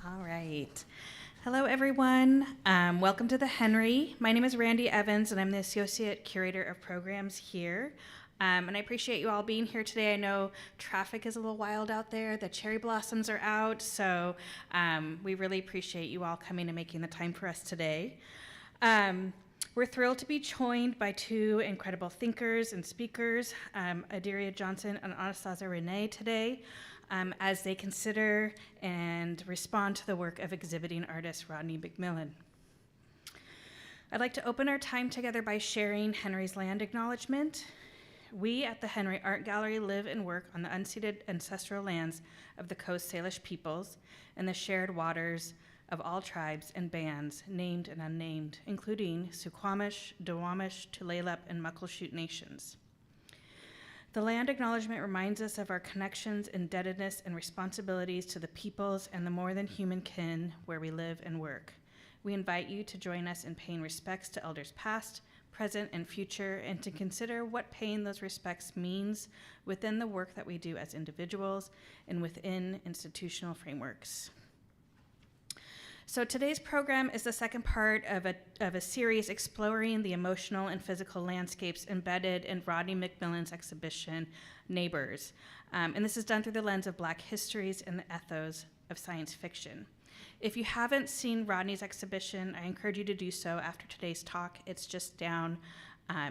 All right. Hello, everyone. Welcome to the Henry. My name is Randy Evans, and I'm the Associate Curator of Programs here. And I appreciate you all being here today. I know traffic is a little wild out there. The cherry blossoms are out, so we really appreciate you all coming and making the time for us today. We're thrilled to be joined by two incredible thinkers and speakers, Adeerya Johnson and Anastacia-Reneé today, as they consider and respond to the work of exhibiting artist Rodney McMillian. I'd like to open our time together by sharing Henry's land acknowledgement. We at the Henry Art Gallery live and work on the unceded ancestral lands of the Coast Salish peoples and the shared waters of all tribes and bands, named and unnamed, including Suquamish, Duwamish, Tulalip, and Muckleshoot nations. The land acknowledgement reminds us of our connections, indebtedness, and responsibilities to the peoples and the more than human kin where we live and work. We invite you to join us in paying respects to elders past, present, and future, and to consider what paying those respects means within the work that we do as individuals and within institutional frameworks. So today's program is the second part of a series exploring the emotional and physical landscapes embedded in Rodney McMillian's exhibition, Neighbors. And this is done through the lens of Black histories and the ethos of science fiction. If you haven't seen Rodney's exhibition, I encourage you to do so after today's talk. It's just down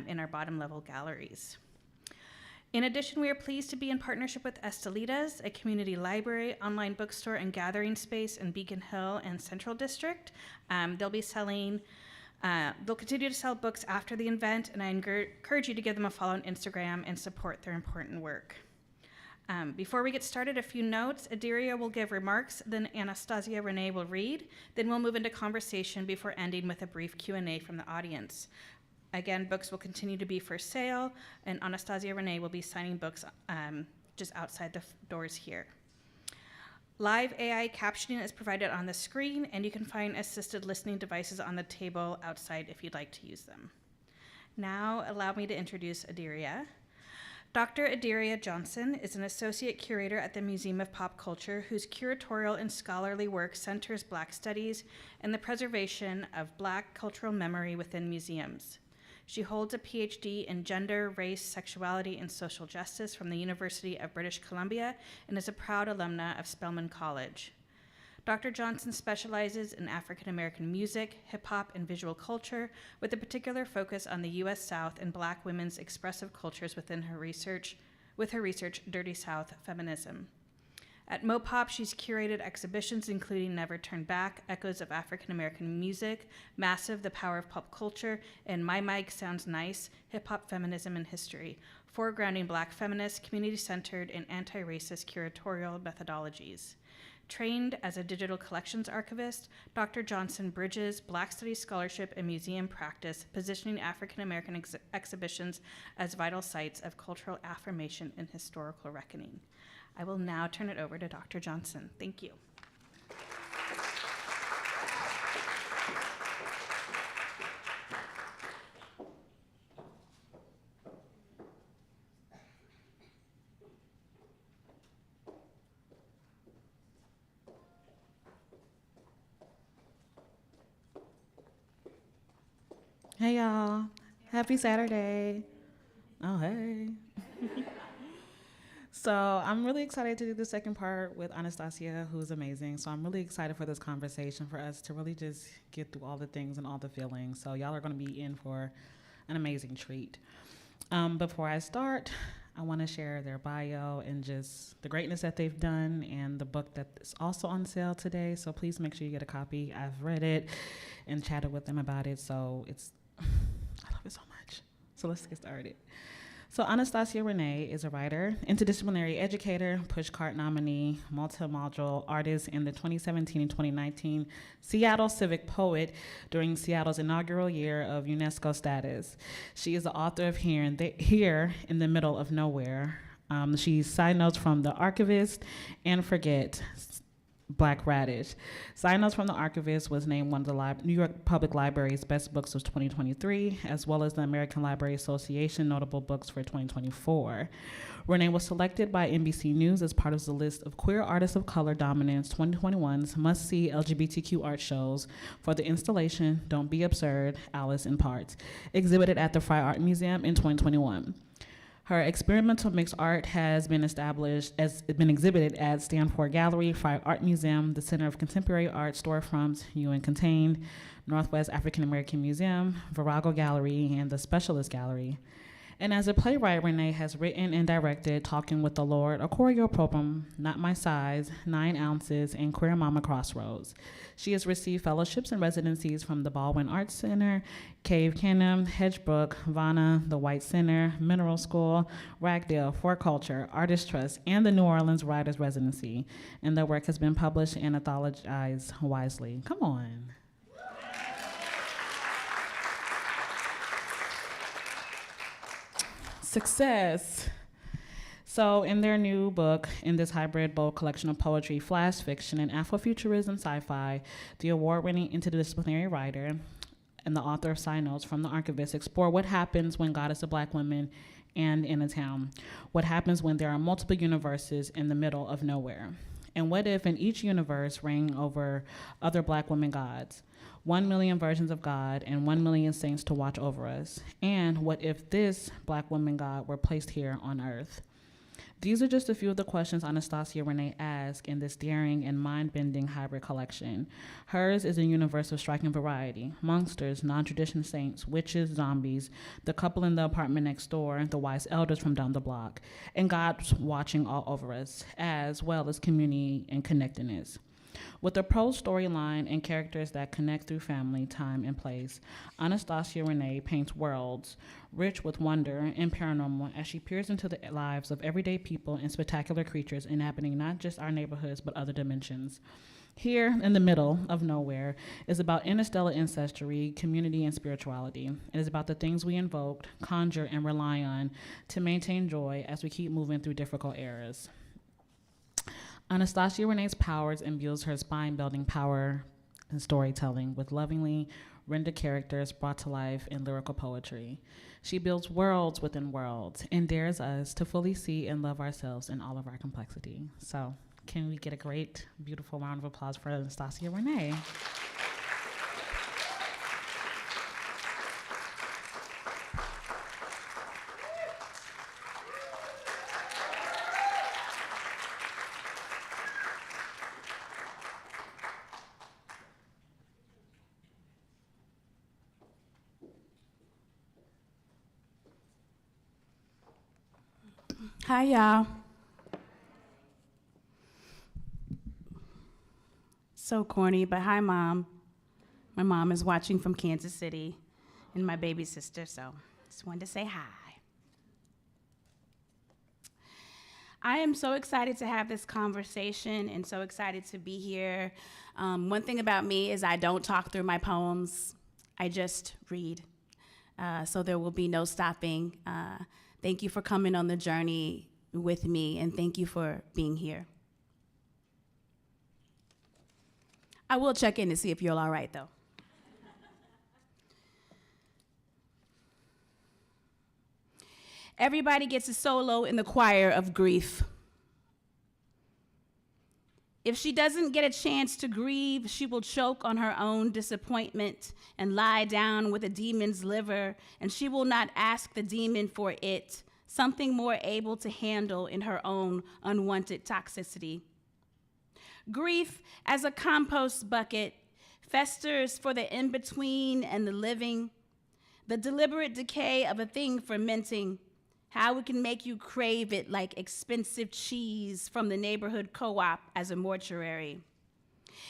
in our bottom level galleries. In addition, we are pleased to be in partnership with Estelitas, a community library, online bookstore, and gathering space in Beacon Hill and Central District. They'll continue to sell books after the event, and I encourage you to give them a follow on Instagram and support their important work. Before we get started, a few notes. Adeerya will give remarks, then Anastacia-Reneé will read, then we'll move into conversation before ending with a brief Q&A from the audience. Again, books will continue to be for sale, and Anastacia-Reneé will be signing books just outside the doors here. Live AI captioning is provided on the screen, and you can find assisted listening devices on the table outside if you'd like to use them. Now, allow me to introduce Adeerya. Dr. Adeerya Johnson is an associate curator at the Museum of Pop Culture, whose curatorial and scholarly work centers Black studies and the preservation of Black cultural memory within museums. She holds a PhD in gender, race, sexuality, and social justice from the University of British Columbia and is a proud alumna of Spelman College. Dr. Johnson specializes in African American music, hip hop, and visual culture, with a particular focus on the U.S. South and Black women's expressive cultures with her research, Dirty South Feminism. At Mopop, she's curated exhibitions including Never Turn Back, Echoes of African American Music, Massive, The Power of Pop Culture, and My Mic Sounds Nice, Hip Hop Feminism and History, foregrounding Black feminist, community-centered, and anti-racist curatorial methodologies. Trained as a digital collections archivist, Dr. Johnson bridges Black studies scholarship and museum practice, positioning African American exhibitions as vital sites of cultural affirmation and historical reckoning. I will now turn it over to Dr. Johnson. Thank you. Hey y'all, happy Saturday. Oh, hey. So I'm really excited to do the second part with Anastacia, who's amazing. So I'm really excited for this conversation, for us to really just get through all the things and all the feelings. So y'all are gonna be in for an amazing treat. Before I start, I wanna share their bio and just the greatness that they've done and the book that's also on sale today. So please make sure you get a copy. I've read it and chatted with them about it. So I love it so much. So let's get started. So Anastacia-Reneé is a writer, interdisciplinary educator, pushcart nominee, multi-module artist, and the 2017 and 2019 Seattle Civic Poet during Seattle's inaugural year of UNESCO status. She is the author of Here in the Middle of Nowhere. She's side notes from The Archivist and Forget, Black Radish. Side Notes from the Archivist was named one of the New York Public Library's best books of 2023, as well as the American Library Association notable books for 2024. Renee was selected by NBC News as part of the list of Queer Artists of Color Dominance 2021's must-see LGBTQ art shows for the installation Don't Be Absurd, Alice in Parts, exhibited at the Frye Art Museum in 2021. Her experimental mixed art has been exhibited at Stanford Gallery, Frye Art Museum, the Center of Contemporary Art Storefronts, UN Contained, Northwest African American Museum, Virago Gallery, and the Specialist Gallery. And as a playwright, Renee has written and directed Talking with the Lord, a choreoprogram, Not My Size, 9 Ounces, and Queer Mama Crossroads. She has received fellowships and residencies from the Baldwin Arts Center, Cave Canem, Hedgebrook, VONA, the White Center, Mineral School, Ragdale, For Culture, Artist Trust, and the New Orleans Writers Residency. And their work has been published and anthologized wisely. Come on. Success. So in their new book, in this hybrid bold collection of poetry, flash fiction, and Afrofuturism sci-fi, the award-winning interdisciplinary writer and the author of Side Notes from the Archivist explore what happens when God is a Black woman and in a town. What happens when there are multiple universes in the middle of nowhere? And what if in each universe reign over other Black women gods? 1 million versions of God and 1 million saints to watch over us. And what if this Black woman God were placed here on earth? These are just a few of the questions Anastacia-Reneé asked in this daring and mind-bending hybrid collection. Hers is a universe of striking variety: monsters, non-traditional saints, witches, zombies, the couple in the apartment next door, the wise elders from down the block, and God's watching all over us, as well as community and connectedness. With a prose storyline and characters that connect through family, time, and place, Anastacia-Reneé paints worlds rich with wonder and paranormal as she peers into the lives of everyday people and spectacular creatures inhabiting not just our neighborhoods but other dimensions. Here, in the middle of nowhere, is about interstellar ancestry, community, and spirituality. It is about the things we invoke, conjure, and rely on to maintain joy as we keep moving through difficult eras. Anastacia-Reneé's powers imbues her spine-building power and storytelling with lovingly rendered characters brought to life in lyrical poetry. She builds worlds within worlds and dares us to fully see and love ourselves in all of our complexity. So, can we get a great, beautiful round of applause for Anastacia-Reneé? Hi, y'all. So corny, but hi, Mom. My mom is watching from Kansas City, and my baby sister, so just wanted to say hi. I am so excited to have this conversation and so excited to be here. One thing about me is I don't talk through my poems. I just read. So there will be no stopping. Thank you for coming on the journey with me, and thank you for being here. I will check in to see if you're all right, though. Everybody gets a solo in the choir of grief. If she doesn't get a chance to grieve, she will choke on her own disappointment and lie down with a demon's liver, and she will not ask the demon for it, something more able to handle in her own unwanted toxicity. Grief, as a compost bucket, festers for the in-between and the living, the deliberate decay of a thing fermenting, how it can make you crave it like expensive cheese from the neighborhood co-op as a mortuary.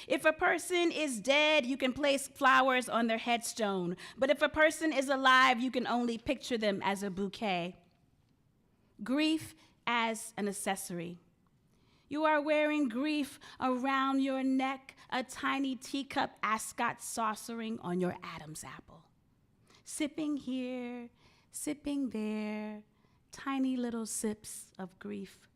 If a person is dead, you can place flowers on their headstone, but if a person is alive, you can only picture them as a bouquet. Grief as an accessory. You are wearing grief around your neck, a tiny teacup ascot saucering on your Adam's apple. Sipping here, sipping there, tiny little sips of grief.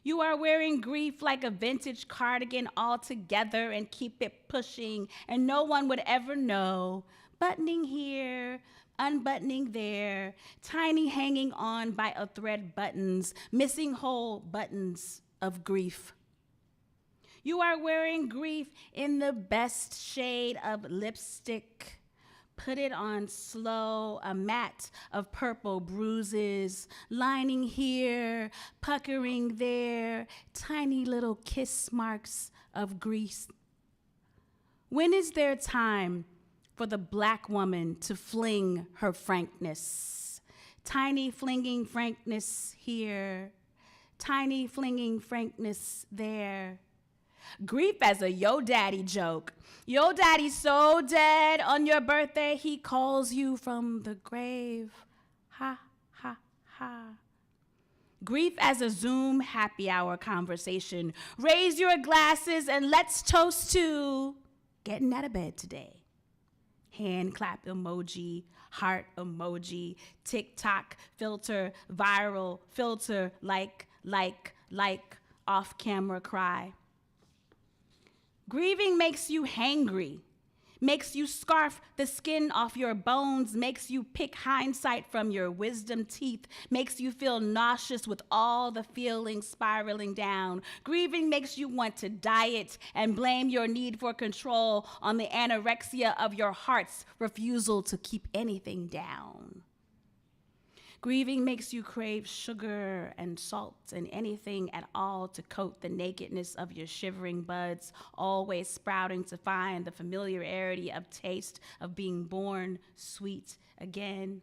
You are wearing grief like a vintage cardigan all together and keep it pushing, and no one would ever know. Buttoning here, unbuttoning there, tiny hanging on by a thread buttons, missing whole buttons of grief. You are wearing grief in the best shade of lipstick. Put it on slow, a mat of purple bruises, lining here, puckering there, tiny little kiss marks of grease. When is there time for the Black woman to fling her frankness? Tiny flinging frankness here, tiny flinging frankness there. Grief as a yo daddy joke. Yo daddy's so dead on your birthday, he calls you from the grave. Ha, ha, ha. Grief as a Zoom happy hour conversation. Raise your glasses and let's toast to getting out of bed today. Hand clap emoji, heart emoji, TikTok filter, viral filter, like, off camera cry. Grieving makes you hangry, makes you scarf the skin off your bones, makes you pick hindsight from your wisdom teeth, makes you feel nauseous with all the feelings spiraling down. Grieving makes you want to diet and blame your need for control on the anorexia of your heart's refusal to keep anything down. Grieving makes you crave sugar and salt and anything at all to coat the nakedness of your shivering buds, always sprouting to find the familiarity of taste of being born sweet again.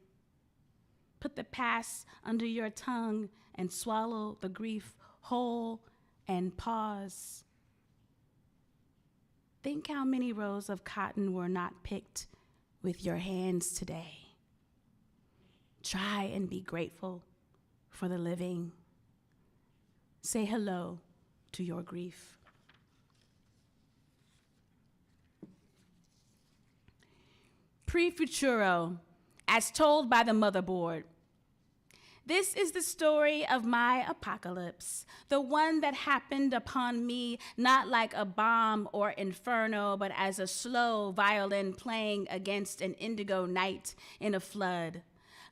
Put the past under your tongue and swallow the grief whole and pause. Think how many rows of cotton were not picked with your hands today. Try and be grateful for the living. Say hello to your grief. Pre-futuro, as told by the motherboard. This is the story of my apocalypse, the one that happened upon me not like a bomb or inferno, but as a slow violin playing against an indigo night in a flood.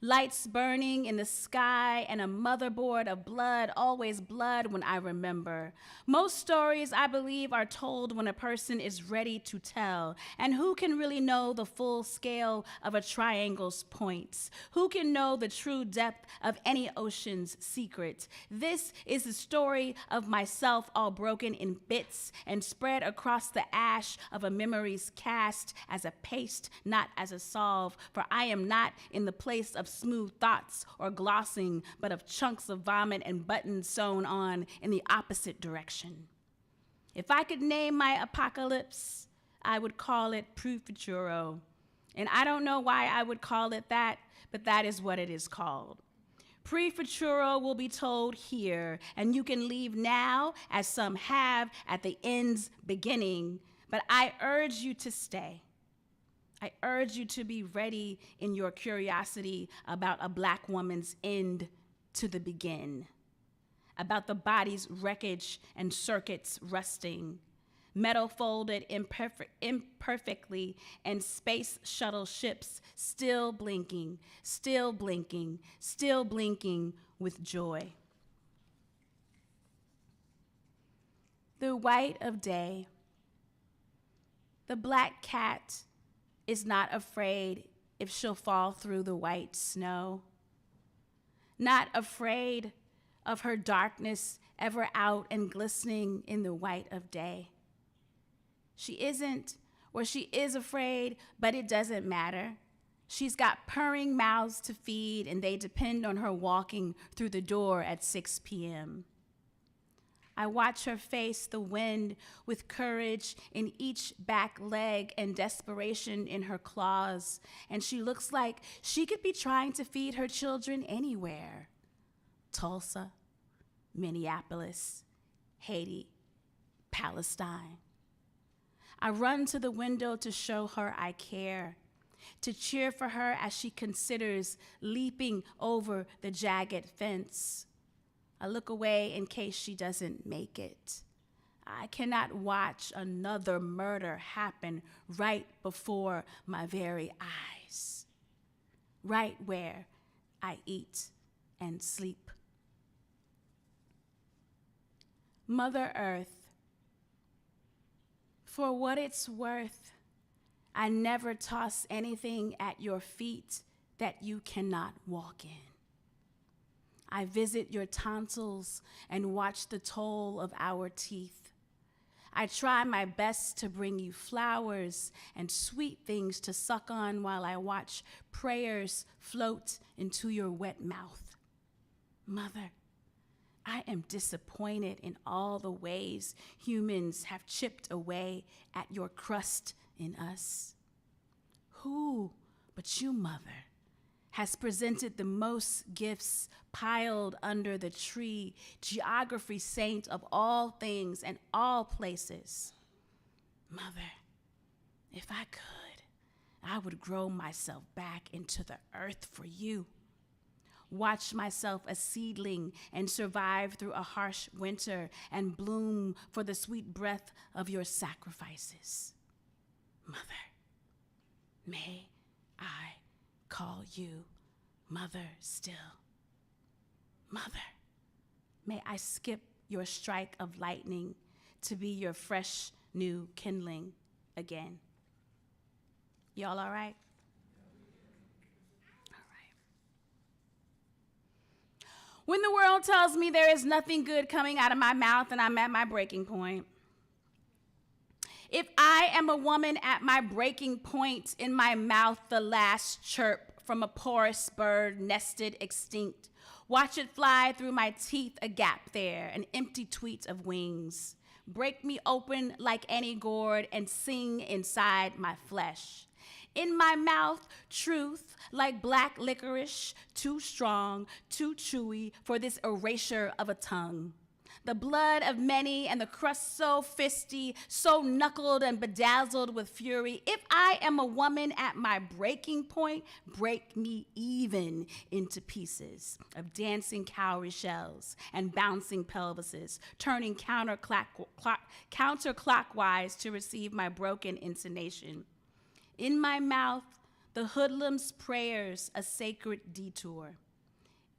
Lights burning in the sky and a motherboard of blood, always blood when I remember. Most stories, I believe, are told when a person is ready to tell. And who can really know the full scale of a triangle's points? Who can know the true depth of any ocean's secret? This is the story of myself all broken in bits and spread across the ash of a memory's cast as a paste, not as a solve, for I am not in the place of smooth thoughts or glossing, but of chunks of vomit and buttons sewn on in the opposite direction. If I could name my apocalypse, I would call it pre-futuro. And I don't know why I would call it that, but that is what it is called. Pre-futuro will be told here, and you can leave now as some have at the end's beginning, but I urge you to stay. I urge you to be ready in your curiosity about a Black woman's end to the begin, about the body's wreckage and circuits rusting, metal folded imperfectly, and space shuttle ships still blinking, still blinking, still blinking with joy. The white of day, the black cat is not afraid if she'll fall through the white snow, not afraid of her darkness ever out and glistening in the white of day. She isn't, or she is afraid, but it doesn't matter. She's got purring mouths to feed, and they depend on her walking through the door at 6 p.m. I watch her face the wind with courage in each back leg and desperation in her claws, and she looks like she could be trying to feed her children anywhere. Tulsa, Minneapolis, Haiti, Palestine. I run to the window to show her I care, to cheer for her as she considers leaping over the jagged fence. I look away in case she doesn't make it. I cannot watch another murder happen right before my very eyes, right where I eat and sleep. Mother Earth, for what it's worth, I never toss anything at your feet that you cannot walk in. I visit your tonsils and watch the toll of our teeth. I try my best to bring you flowers and sweet things to suck on while I watch prayers float into your wet mouth. Mother, I am disappointed in all the ways humans have chipped away at your crust in us. Who but you, Mother, has presented the most gifts piled under the tree, geography saint of all things and all places? Mother, if I could, I would grow myself back into the earth for you. Watch myself a seedling and survive through a harsh winter and bloom for the sweet breath of your sacrifices. Mother, may I call you Mother still? Mother, may I skip your strike of lightning to be your fresh new kindling again? Y'all all right? All right. When the world tells me there is nothing good coming out of my mouth and I'm at my breaking point, if I am a woman at my breaking point, in my mouth the last chirp from a porous bird nested extinct, watch it fly through my teeth, a gap there, an empty tweet of wings. Break me open like any gourd and sing inside my flesh. In my mouth, truth, like black licorice, too strong, too chewy for this erasure of a tongue. The blood of many and the crust so fisty, so knuckled and bedazzled with fury. If I am a woman at my breaking point, break me even into pieces of dancing cowrie shells and bouncing pelvises, turning counterclockwise to receive my broken intonation. In my mouth, the hoodlum's prayers, a sacred detour.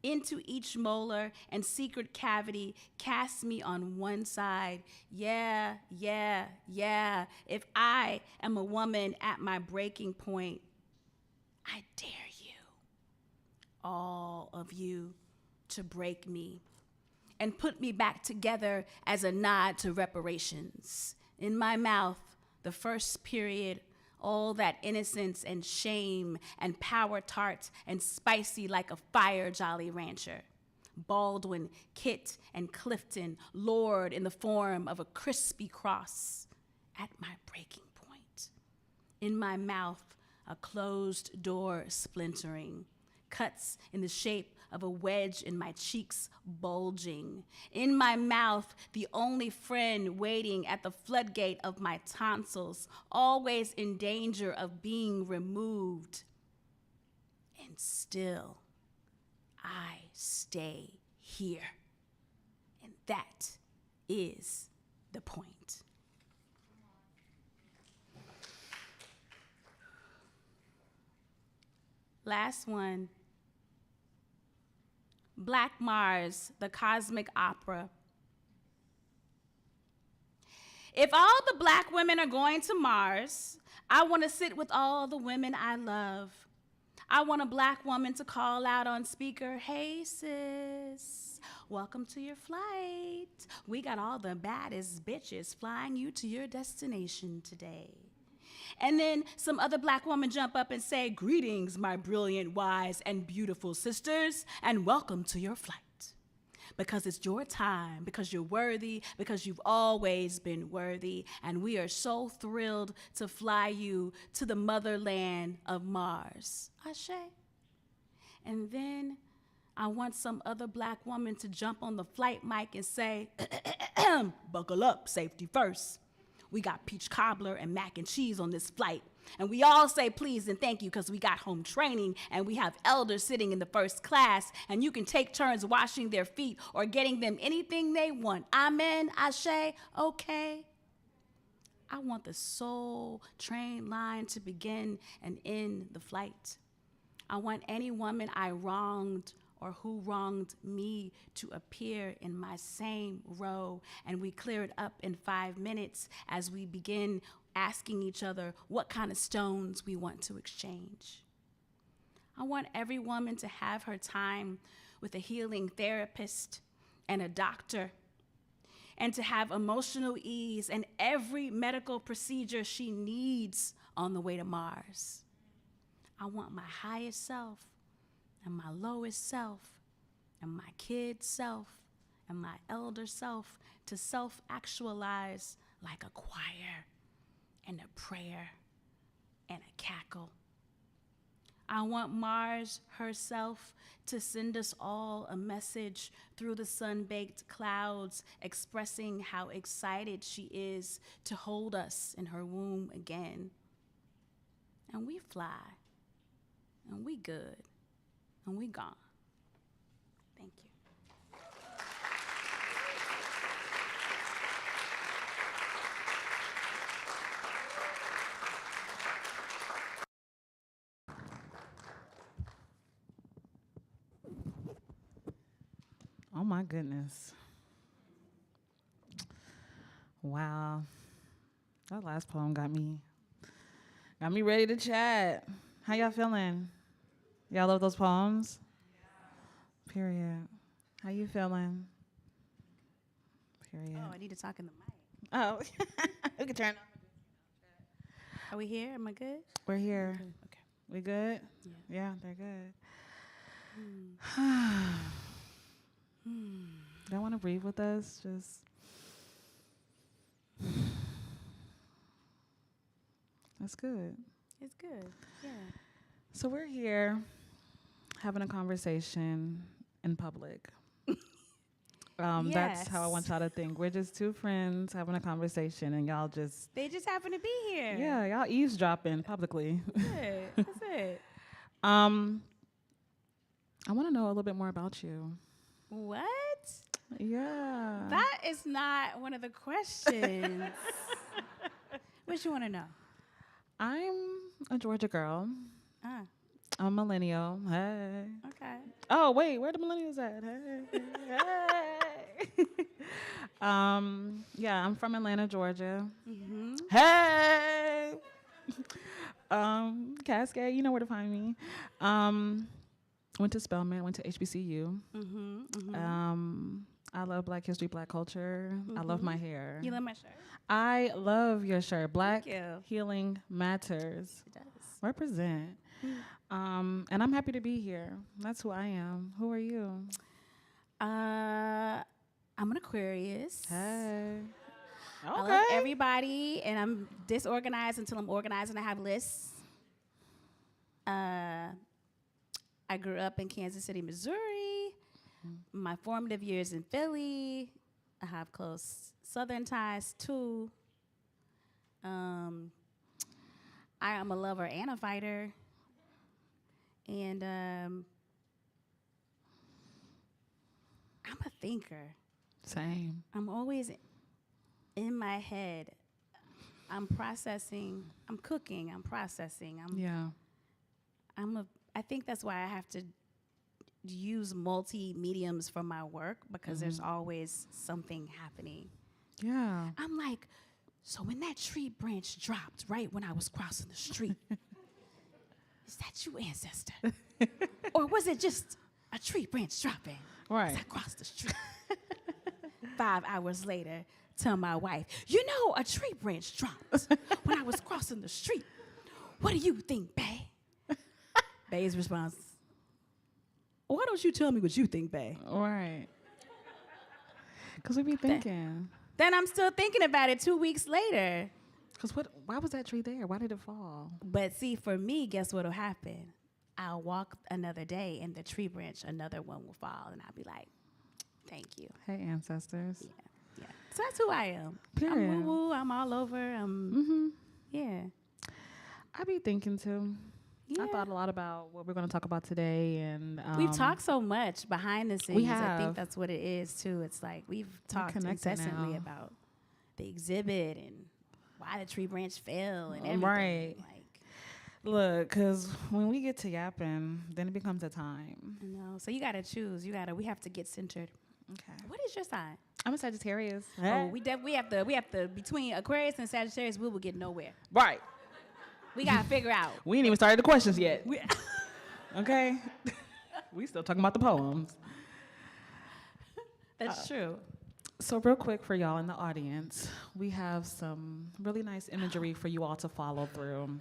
Into each molar and secret cavity, cast me on one side. Yeah, yeah, yeah. If I am a woman at my breaking point, I dare you, all of you, to break me and put me back together as a nod to reparations. In my mouth, the first period, all that innocence and shame and power tart and spicy like a fire Jolly Rancher. Baldwin, Kit, and Clifton, Lord in the form of a crispy cross at my breaking point. In my mouth, a closed door splintering, cuts in the shape of a wedge in my cheeks bulging. In my mouth, the only friend waiting at the floodgate of my tonsils, always in danger of being removed. And still, I stay here. And that is the point. Last one. Black Mars, the cosmic opera. If all the black women are going to Mars, I want to sit with all the women I love. I want a black woman to call out on speaker, "Hey sis, welcome to your flight. We got all the baddest bitches flying you to your destination today." And then some other black woman jump up and say, "Greetings, my brilliant, wise, and beautiful sisters, and welcome to your flight. Because it's your time, because you're worthy, because you've always been worthy, and we are so thrilled to fly you to the motherland of Mars." Ashe. And then I want some other black woman to jump on the flight mic and say, "Buckle up, safety first. We got peach cobbler and mac and cheese on this flight. And we all say please and thank you because we got home training and we have elders sitting in the first class and you can take turns washing their feet or getting them anything they want. Amen, ashe, okay. I want the soul train line to begin and end the flight. I want any woman I wronged or who wronged me to appear in my same row, and we clear it up in 5 minutes as we begin asking each other what kind of stones we want to exchange. I want every woman to have her time with a healing therapist and a doctor, and to have emotional ease and every medical procedure she needs on the way to Mars. I want my highest self and my lowest self and my kid self and my elder self to self-actualize like a choir and a prayer and a cackle. I want Mars herself to send us all a message through the sun-baked clouds expressing how excited she is to hold us in her womb again. And we fly, and we good, and we gone. Thank you. Oh my goodness. Wow. That last poem got me ready to chat. How y'all feeling? Y'all love those poems? Yeah. Period. How you feeling? Period. Oh, I need to talk in the mic. Oh, we can turn. Are we here? Am I good? We're here. Okay. We good? Yeah. Yeah, they're good. Y'all want to breathe with us? Just. That's good. It's good. Yeah. So we're here having a conversation in public. That's how I want y'all to think. We're just two friends having a conversation, and y'all just. They just happen to be here. Yeah, y'all eavesdropping publicly. Good. That's it. I want to know a little bit more about you. What? Yeah. That is not one of the questions. What you want to know? I'm a Georgia girl. Ah, I'm a millennial. Hey. okay. Oh, wait, where the millennials at? Hey. Hey. Yeah, I'm from Atlanta, Georgia. Mm-hmm. Hey. Cascade, you know where to find me. Went to Spelman, went to HBCU. Mm-hmm. Mm-hmm. I love Black history, Black culture. I love my hair. You love my shirt? I love your shirt. Black Thank you. healing matters. It does. Represent. And I'm happy to be here. That's who I am. Who are you? I'm an Aquarius. Hey. Okay. I love everybody, and I'm disorganized until I'm organized and I have lists. I grew up in Kansas City, Missouri. My formative years in Philly. I have close Southern ties too. I am a lover and a fighter. And I'm a thinker. Same. I'm always in my head. I'm processing, I'm cooking, I'm processing. I think that's why I have to use multi-mediums for my work, because there's always something happening. Yeah. I'm like, so when that tree branch dropped right when I was crossing the street, is that you, ancestor? Or was it just a tree branch dropping Right. as I crossed the street? 5 hours later, tell my wife, you know, a tree branch dropped when I was crossing the street. What do you think, Bae? Bae's response, why don't you tell me what you think, Bae? Right. Because we be thinking. Then I'm still thinking about it 2 weeks later. Because why was that tree there? Why did it fall? But see, for me, guess what'll happen? I'll walk another day and the tree branch, another one will fall, and I'll be like, thank you. Hey, ancestors. Yeah. Yeah. So that's who I am. Period. I'm woo-woo. I'm all over. Yeah. I be thinking too. Yeah. I thought a lot about what we're going to talk about today, and We've talked so much behind the scenes. We I have. think that's what it is too. It's like we've talked connected incessantly now. about the exhibit and why the tree branch fell and everything. Right. Like, Look, because when we get to yapping, then it becomes a time. you know, so you gotta choose. We have to get centered. Okay. What is your sign? I'm a Sagittarius. Oh, we have to between Aquarius and Sagittarius, we will get nowhere. Right. We gotta figure out. We ain't even started the questions yet. Okay? We still talking about the poems. That's true. So real quick for y'all in the audience, we have some really nice imagery for you all to follow through.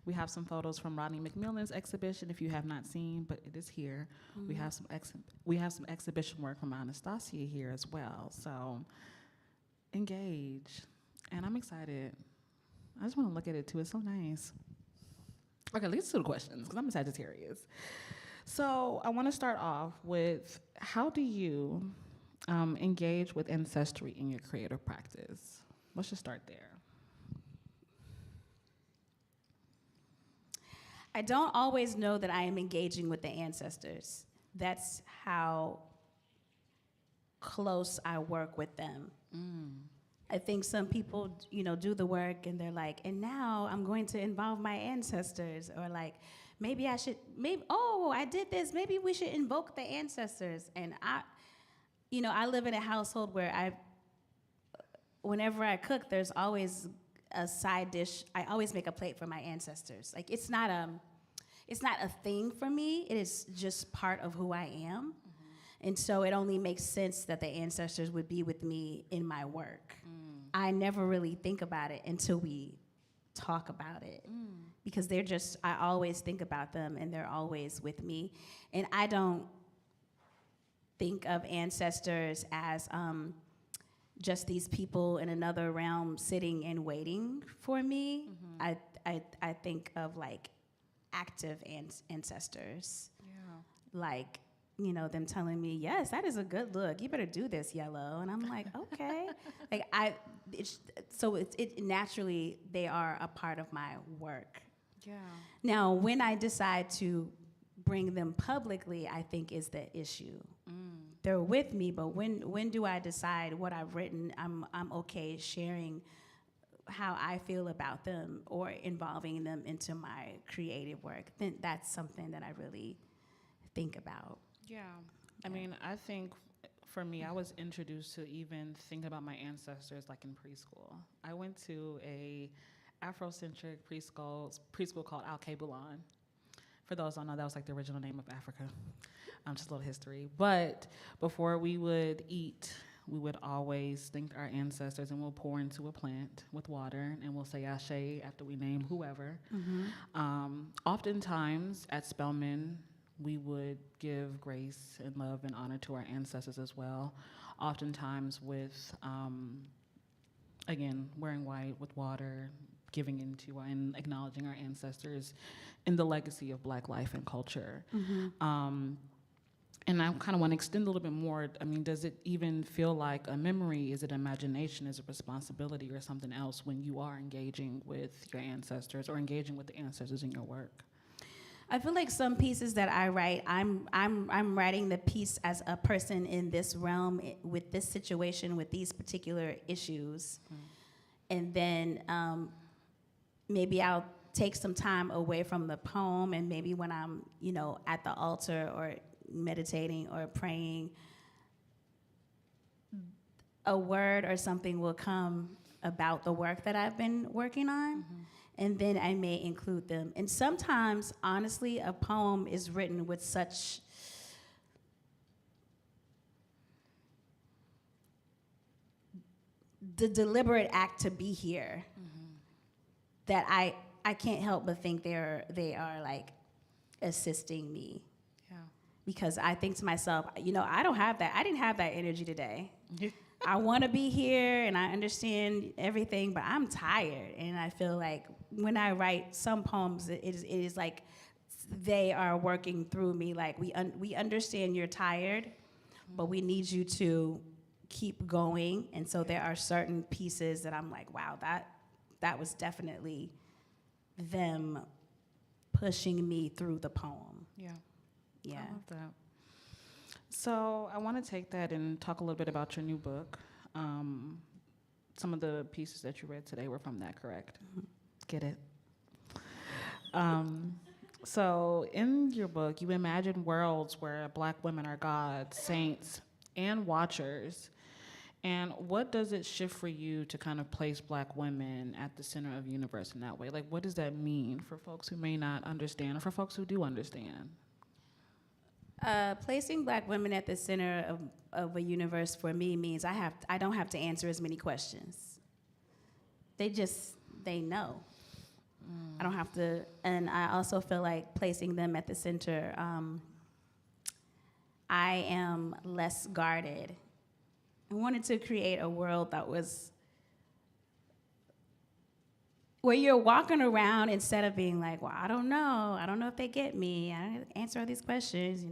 We have some photos from Rodney McMillian's exhibition, if you have not seen, but it is here. Mm-hmm. We have some exhibition work from Anastacia here as well. So engage, and I'm excited. I just want to look at it too. It's so nice. Okay, let's do the questions because I'm a Sagittarius. So I want to start off with, how do you engage with ancestry in your creative practice? Let's just start there. I don't always know that I am engaging with the ancestors. That's how close I work with them. I think some people, do the work and they're like, and now I'm going to involve my ancestors, or like, I did this, maybe we should invoke the ancestors. And I live in a household where whenever I cook, there's always a side dish. I always make a plate for my ancestors. Like, it's not a thing for me. It is just part of who I am. And so it only makes sense that the ancestors would be with me in my work. I never really think about it until we talk about it. Because I always think about them and they're always with me. And I don't think of ancestors as just these people in another realm sitting and waiting for me. I think of like active ancestors. Yeah. Like, them telling me, yes, that is a good look. You better do this, Yellow. And I'm like, okay. It naturally, they are a part of my work. Yeah. Now, when I decide to bring them publicly, I think is the issue. They're with me, but when do I decide what I've written, I'm okay sharing how I feel about them or involving them into my creative work? Then that's something that I really think about. Yeah. I mean, I think for me, I was introduced to even thinking about my ancestors like in preschool. I went to a Afrocentric preschool called Al-Kabulan. For those who don't know, that was like the original name of Africa. Just a little history. But before we would eat, we would always thank our ancestors, and we'll pour into a plant with water, and we'll say Ashe after we name whoever. Oftentimes at Spelman, we would give grace and love and honor to our ancestors as well. Oftentimes with, again, wearing white with water, giving into and acknowledging our ancestors in the legacy of Black life and culture. And I kind of want to extend a little bit more. I mean, does it even feel like a memory? Is it imagination? Is it responsibility or something else when you are engaging with your ancestors or engaging with the ancestors in your work? I feel like some pieces that I write, I'm writing the piece as a person in this realm with this situation, with these particular issues. And then maybe I'll take some time away from the poem, and maybe when I'm, at the altar or meditating or praying, a word or something will come about the work that I've been working on. And then I may include them. And sometimes, honestly, a poem is written with such the deliberate act to be here that I can't help but think they are like assisting me. Yeah. Because I think to myself, I don't have that. I didn't have that energy today. I want to be here and I understand everything, but I'm tired. And I feel like when I write some poems, it is like they are working through me. Like we understand you're tired, but we need you to keep going. And so there are certain pieces that I'm like, wow, that was definitely them pushing me through the poem. Yeah. Yeah. I love that. So I want to take that and talk a little bit about your new book. Some of the pieces that you read today were from that, correct? Mm-hmm. Get it? So in your book, you imagine worlds where Black women are gods, saints, and watchers. And what does it shift for you to kind of place Black women at the center of the universe in that way? Like, what does that mean for folks who may not understand, or for folks who do understand? Placing Black women at the center of a universe for me means I don't have to answer as many questions. They know. I don't have to, and I also feel like placing them at the center, I am less guarded. I wanted to create a world that was where you're walking around instead of being like, well, I don't know if they get me. I answer all these questions,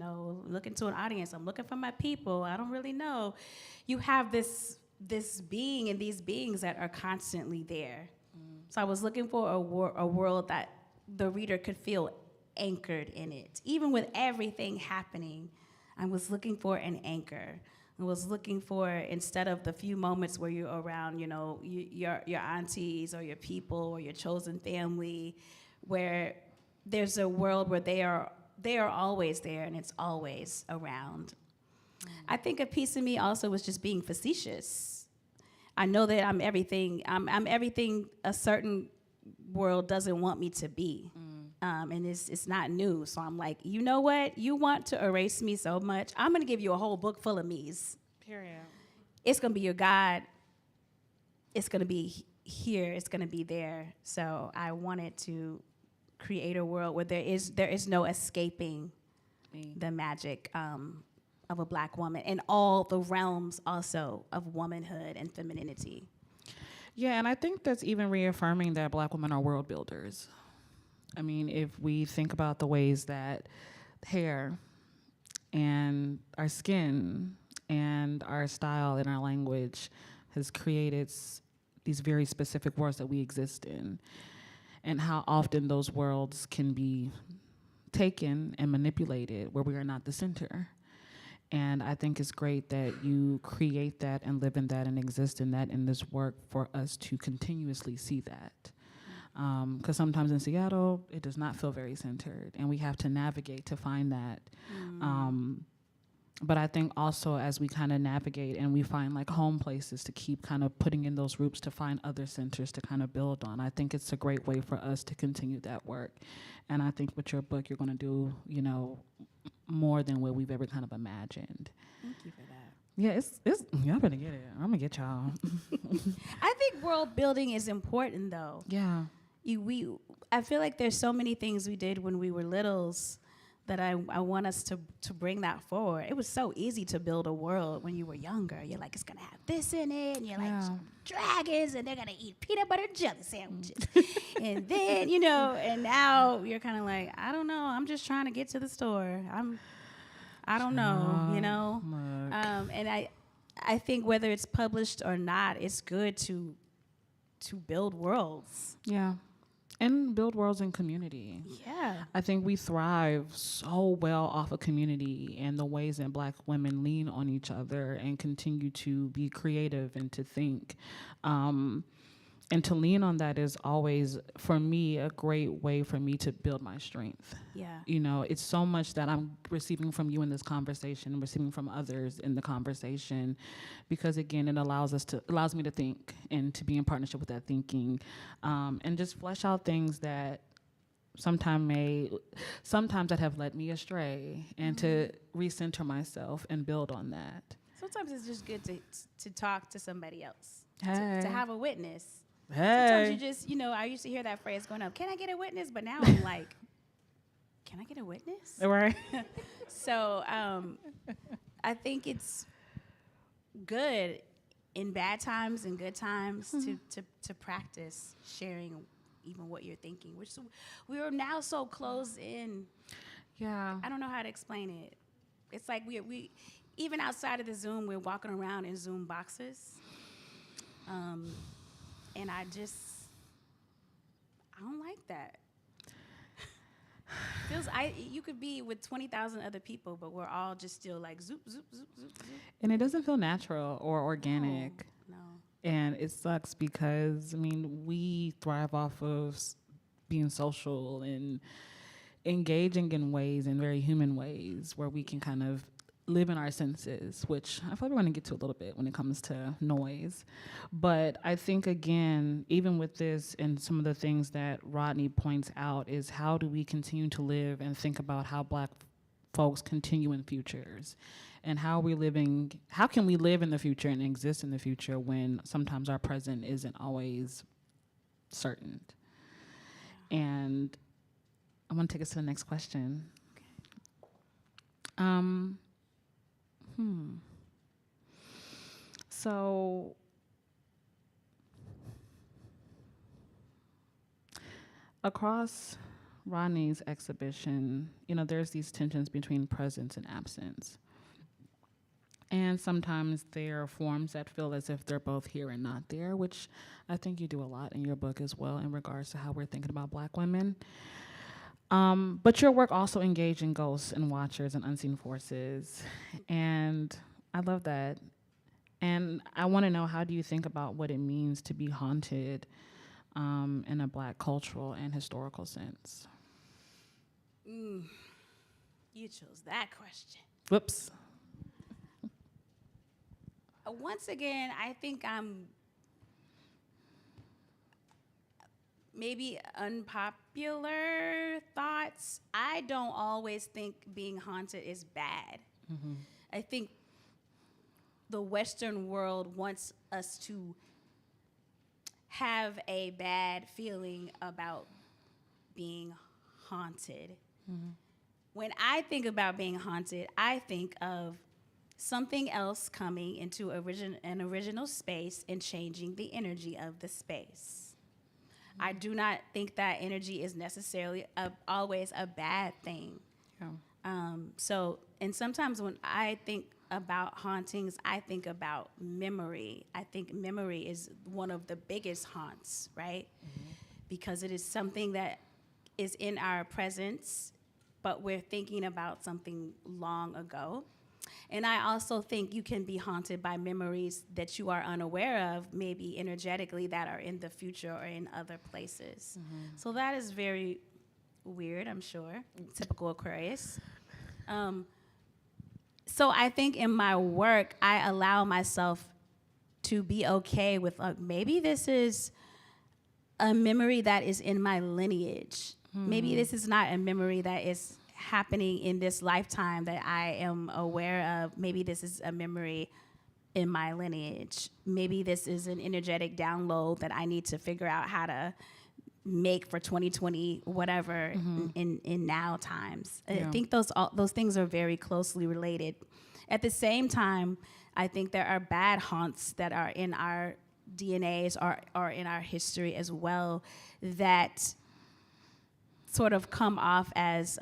look into an audience. I'm looking for my people. I don't really know. You have this being and these beings that are constantly there. So I was looking for a world that the reader could feel anchored in it. Even with everything happening, I was looking for an anchor. I was looking for, instead of the few moments where you're around, your aunties or your people or your chosen family, where there's a world where they are always there and it's always around. I think a piece of me also was just being facetious. I know that I'm everything a certain world doesn't want me to be. And it's not new. So I'm like, you know what? You want to erase me so much. I'm going to give you a whole book full of me's. Period. It's going to be your God. It's going to be here. It's going to be there. So I wanted to create a world where there is no escaping the magic of a Black woman and all the realms also of womanhood and femininity. Yeah, and I think that's even reaffirming that Black women are world builders. I mean, if we think about the ways that hair and our skin and our style and our language has created these very specific worlds that we exist in, and how often those worlds can be taken and manipulated where we are not the center. And I think it's great that you create that and live in that and exist in that in this work for us to continuously see that. Because sometimes in Seattle, it does not feel very centered, and we have to navigate to find that. But I think also as we kind of navigate and we find like home places to keep kind of putting in those roots to find other centers to kind of build on, I think it's a great way for us to continue that work. And I think with your book, you're going to do, more than what we've ever kind of imagined. Thank you for that. Yeah, it's y'all better get it. I'm gonna get y'all. I think world building is important, though. Yeah. I feel like there's so many things we did when we were littles that I want us to bring that forward. It was so easy to build a world when you were younger. You're like, it's gonna have this in it, and you're like, dragons, and they're gonna eat peanut butter jelly sandwiches. And then, and now you're kind of like, I don't know, I'm just trying to get to the store. I don't know, and I think whether it's published or not, it's good to build worlds. Yeah. And build worlds in community. Yeah. I think we thrive so well off of community and the ways that Black women lean on each other and continue to be creative and to think. And to lean on that is always, for me, a great way for me to build my strength. Yeah. It's so much that I'm receiving from you in this conversation, receiving from others in the conversation, because again, it allows me to think and to be in partnership with that thinking, and just flesh out things that sometimes that have led me astray, and to recenter myself and build on that. Sometimes it's just good to talk to somebody else, Hey. to have a witness. Hey. Sometimes you just, I used to hear that phrase going up, can I get a witness? But now I'm like, can I get a witness? Right. So I think it's good in bad times and good times to practice sharing even what you're thinking. We are now so closed in. Yeah. I don't know how to explain it. It's like even outside of the Zoom, we're walking around in Zoom boxes. And I don't like that. You could be with 20,000 other people, but we're all just still like zoop, zoop, zoop, zoop, zoop. And it doesn't feel natural or organic. No. And it sucks because, I mean, we thrive off of being social and engaging in ways, in very human ways, where we can kind of live in our senses, which I feel like we're going to get to a little bit when it comes to noise. But I think, again, even with this and some of the things that Rodney points out is how do we continue to live and think about how Black folks continue in futures, and how can we live in the future and exist in the future when sometimes our present isn't always certain. And I want to take us to the next question. So across Rodney's exhibition, there's these tensions between presence and absence. And sometimes there are forms that feel as if they're both here and not there, which I think you do a lot in your book as well in regards to how we're thinking about Black women. But your work also engaged in ghosts and watchers and unseen forces. And I love that. And I want to know, how do you think about what it means to be haunted in a Black cultural and historical sense? You chose that question. Whoops. Once again, I think I'm maybe unpopular thoughts. I don't always think being haunted is bad. Mm-hmm. I think the Western world wants us to have a bad feeling about being haunted. Mm-hmm. When I think about being haunted, I think of something else coming into an original space and changing the energy of the space. Mm-hmm. I do not think that energy is necessarily always a bad thing. Yeah. And sometimes when I think about hauntings, I think about memory. I think memory is one of the biggest haunts, right? Mm-hmm. Because it is something that is in our presence, but we're thinking about something long ago. And I also think you can be haunted by memories that you are unaware of, maybe energetically, that are in the future or in other places. Mm-hmm. So that is very weird, I'm sure. Typical Aquarius. So I think in my work, I allow myself to be okay with maybe this is a memory that is in my lineage. Mm-hmm. Maybe this is not a memory that is happening in this lifetime that I am aware of. Maybe this is a memory in my lineage. Maybe this is an energetic download that I need to figure out how to make for 2020, whatever, mm-hmm. in now times. Yeah. I think those things are very closely related. At the same time, I think there are bad haunts that are in our DNAs or in our history as well that sort of come off as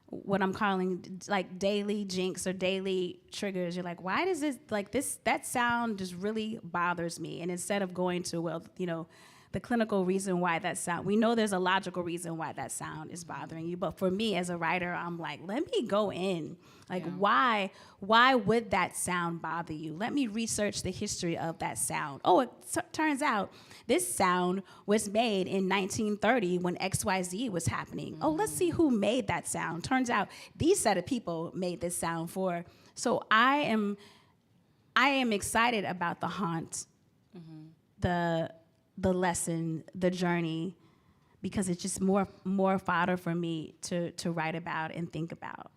what I'm calling like daily jinx or daily triggers. You're like, why does that sound just really bothers me? And instead of going to, the clinical reason why that sound, we know there's a logical reason why that sound is bothering you. But for me as a writer, I'm like, let me go in. Like, yeah. Why would that sound bother you? Let me research the history of that sound. Oh, it turns out this sound was made in 1930 when XYZ was happening. Mm-hmm. Oh, let's see who made that sound. Turns out these set of people made this sound for. So I am excited about the haunt, mm-hmm. the lesson, the journey, because it's just more fodder for me to write about and think about.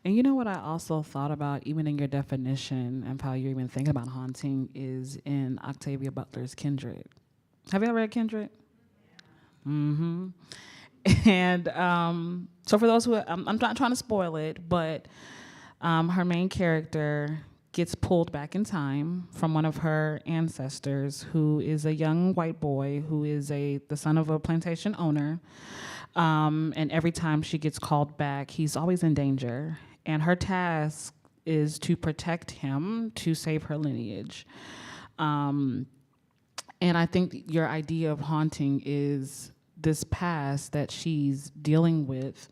And you know what I also thought about, even in your definition of how you're even thinking about haunting, is in Octavia Butler's Kindred. Have you ever read Kindred? Yeah. Mm-hmm. And so for those who, I'm not trying to spoil it, but her main character gets pulled back in time from one of her ancestors, who is a young white boy who is the son of a plantation owner. And every time she gets called back, he's always in danger. And her task is to protect him, to save her lineage. And I think your idea of haunting is this past that she's dealing with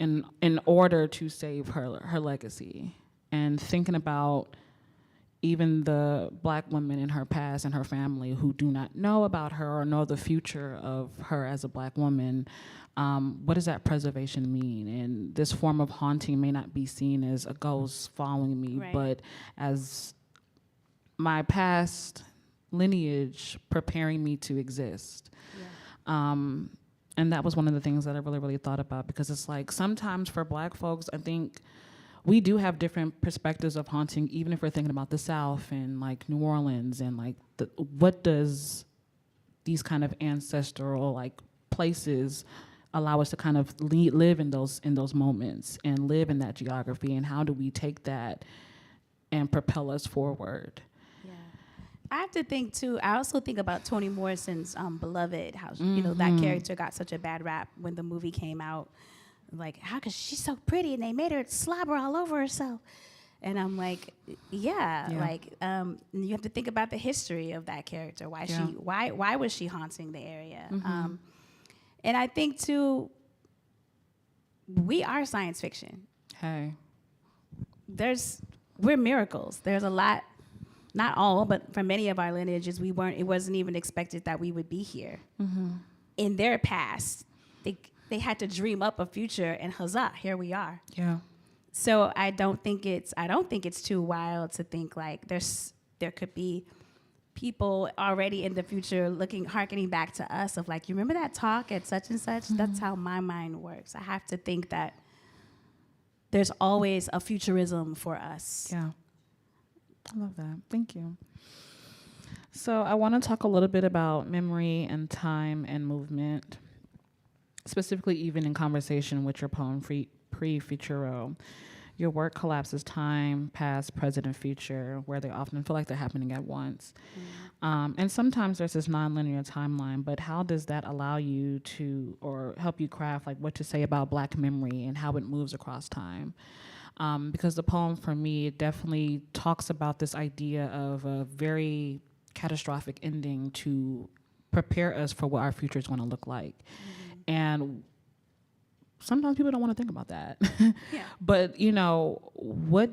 in order to save her legacy, and thinking about even the Black women in her past and her family who do not know about her or know the future of her as a Black woman. What does that preservation mean? And this form of haunting may not be seen as a ghost following me, Right. but as my past lineage preparing me to exist. Yeah. And that was one of the things that I really, really thought about, because it's like sometimes for Black folks, I think we do have different perspectives of haunting, even if we're thinking about the South and like New Orleans and like what does these kind of ancestral like places allow us to kind of live in those moments and live in that geography, and how do we take that and propel us forward? Yeah. I have to think too. I also think about Toni Morrison's Beloved, how you know that character got such a bad rap when the movie came out. Like, how could she's so pretty and they made her slobber all over herself? And I'm like, yeah. Like you have to think about the history of that character. Why was she haunting the area? And I think too, we are science fiction. Hey. We're miracles. There's a lot, not all, but for many of our lineages, it wasn't even expected that we would be here. In their past, they had to dream up a future, and huzzah, here we are. Yeah. So I don't think it's too wild to think like there could be people already in the future hearkening back to us of like, you remember that talk at such and such? That's how my mind works. I have to think that there's always a futurism for us. Yeah. I love that. Thank you. So I want to talk a little bit about memory and time and movement, specifically even in conversation with your poem Pre-Futuro. Your work collapses time, past, present, and future, where they often feel like they're happening at once. And sometimes there's this nonlinear timeline, but how does that allow you to, or help you craft like what to say about Black memory and how it moves across time? Because the poem for me, it definitely talks about this idea of a very catastrophic ending to prepare us for what our future is going to look like. And sometimes people don't want to think about that. Yeah. But, you know, what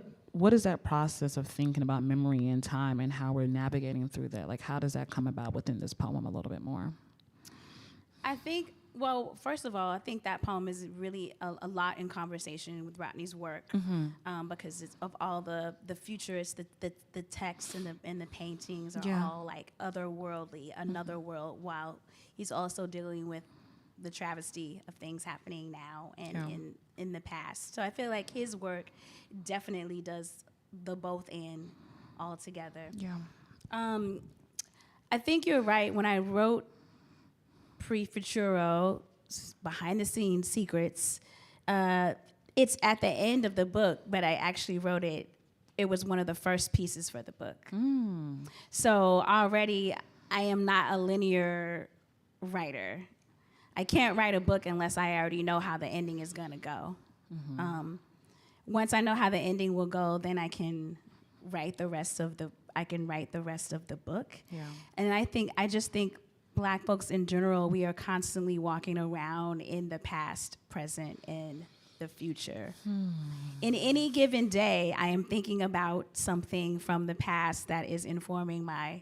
is that process of thinking about memory and time and how we're navigating through that? Like, how does that come about within this poem a little bit more? I think, well, first of all, I think that poem is really a lot in conversation with Rodney's work, because it's of all the futurists, the texts and the paintings are all like otherworldly, another world, while he's also dealing with the travesty of things happening now and in the past. So I feel like his work definitely does the both and all together. Yeah. I think you're right. When I wrote Pre-Futuro, behind the scenes secrets, it's at the end of the book, but I actually wrote it. It was one of the first pieces for the book. So already I am not a linear writer. I can't write a book unless I already know how the ending is gonna go. Once I know how the ending will go, then I can write the rest of the book. Yeah. And I just think Black folks in general, we are constantly walking around in the past, present, and the future. In any given day, I am thinking about something from the past that is informing my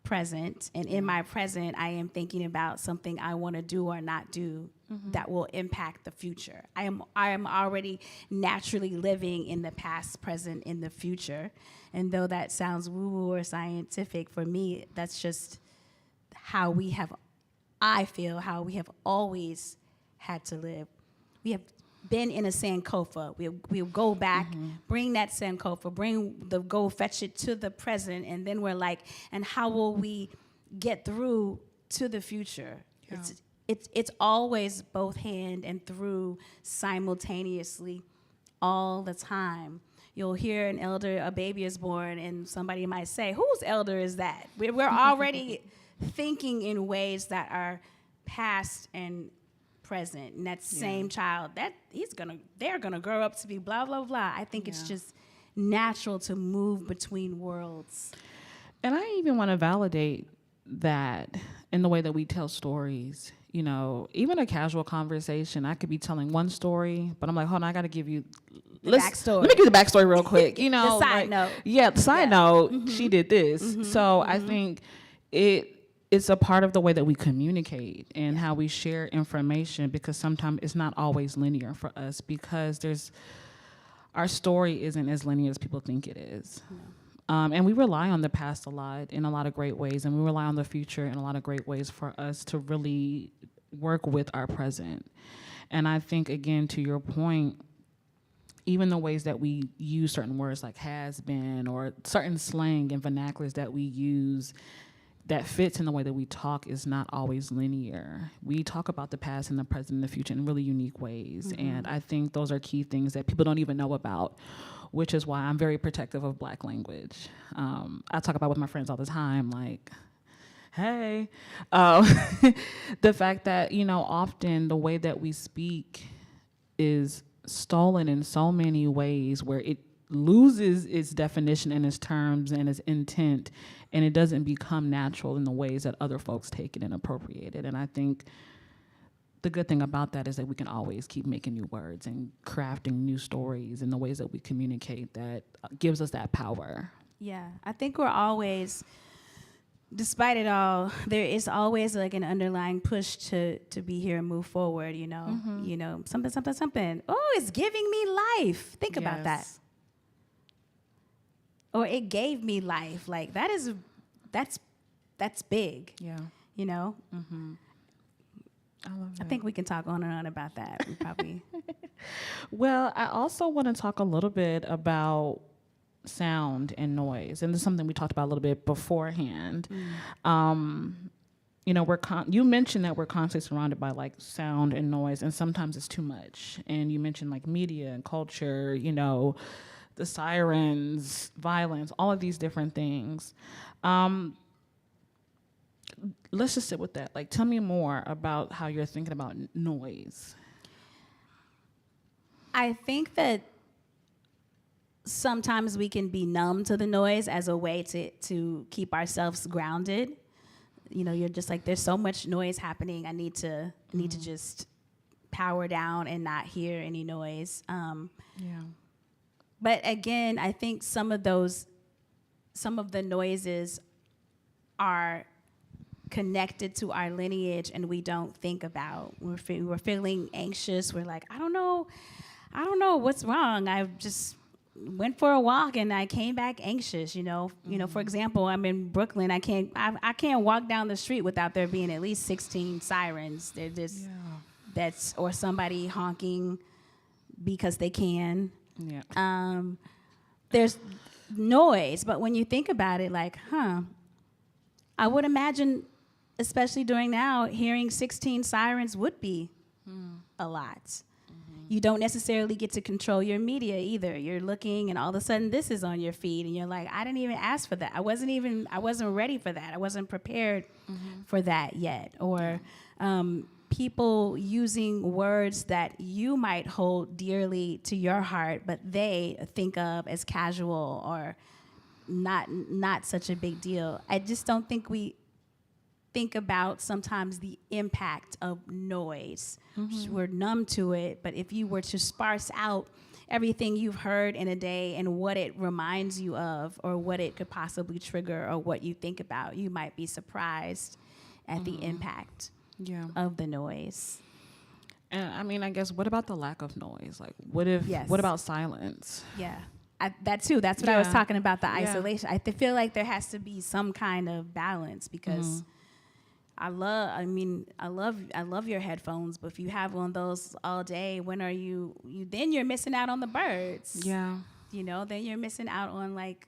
present, and in my present, I am thinking about something I want to do or not do that will impact the future. I am already naturally living in the past, present, in the future, and though that sounds woo-woo or scientific, for me, that's just how I feel how we have always had to live. We have been in a Sankofa. We'll go back, bring that Sankofa, go fetch it to the present, and then we're like, and how will we get through to the future? Yeah. It's always both hand and through simultaneously all the time. You'll hear a baby is born, and somebody might say, whose elder is that? We're already thinking in ways that are past and and that same child, they're gonna grow up to be blah blah blah. I think it's just natural to move between worlds. And I even want to validate that in the way that we tell stories. You know, even a casual conversation, I could be telling one story, but I'm like, hold on, I got to give you backstory. Let me give you the backstory real quick. You know, The side note. Yeah, the side note. Mm-hmm. She did this. So I think it's a part of the way that we communicate and how we share information, because sometimes it's not always linear for us, because our story isn't as linear as people think it is. No. And we rely on the past a lot in a lot of great ways, and we rely on the future in a lot of great ways for us to really work with our present. And I think, again, to your point, even the ways that we use certain words like has been, or certain slang and vernaculars that we use that fits in the way that we talk, is not always linear. We talk about the past and the present and the future in really unique ways. And I think those are key things that people don't even know about, which is why I'm very protective of Black language. I talk about with my friends all the time, like, hey, the fact that, you know, often the way that we speak is stolen in so many ways, where it loses its definition and its terms and its intent, and it doesn't become natural in the ways that other folks take it and appropriate it. And I think the good thing about that is that we can always keep making new words and crafting new stories in the ways that we communicate that gives us that power. Yeah, I think we're always, despite it all, there is always like an underlying push to be here and move forward, you know. You know, something. Oh, it's giving me life. Think about that. Or it gave me life. Like that's big. Yeah. You know? I love that. I think we can talk on and on about that. We probably. Well, I also want to talk a little bit about sound and noise, and this is something we talked about a little bit beforehand. You know, you mentioned that we're constantly surrounded by like sound and noise, and sometimes it's too much. And you mentioned like media and culture, you know, the sirens, violence, all of these different things. Let's just sit with that. Like, tell me more about how you're thinking about noise. I think that sometimes we can be numb to the noise as a way to keep ourselves grounded. You know, you're just like, there's so much noise happening. I need to just power down and not hear any noise. But again, I think some of the noises are connected to our lineage, and we don't think about. We're feeling anxious. We're like, I don't know what's wrong. I just went for a walk and I came back anxious. You know, for example, I'm in Brooklyn. I can't walk down the street without there being at least 16 sirens. They're just or somebody honking because they can. Yeah. There's noise, but when you think about it, like, I would imagine, especially during now, hearing 16 sirens would be a lot. You don't necessarily get to control your media either. You're looking and all of a sudden this is on your feed and you're like, I didn't even ask for that. I wasn't ready for that. I wasn't prepared for that yet. Or people using words that you might hold dearly to your heart, but they think of as casual or not such a big deal. I just don't think we think about sometimes the impact of noise. We're numb to it, but if you were to sparse out everything you've heard in a day and what it reminds you of or what it could possibly trigger or what you think about, you might be surprised at the impact of the noise. And I mean, I guess, what about the lack of noise? Like, what about silence? Yeah. That too. That's what I was talking about, the isolation. I feel like there has to be some kind of balance because I love your headphones, but if you have one of those all day, when are you then you're missing out on the birds. Yeah. You know, then you're missing out on like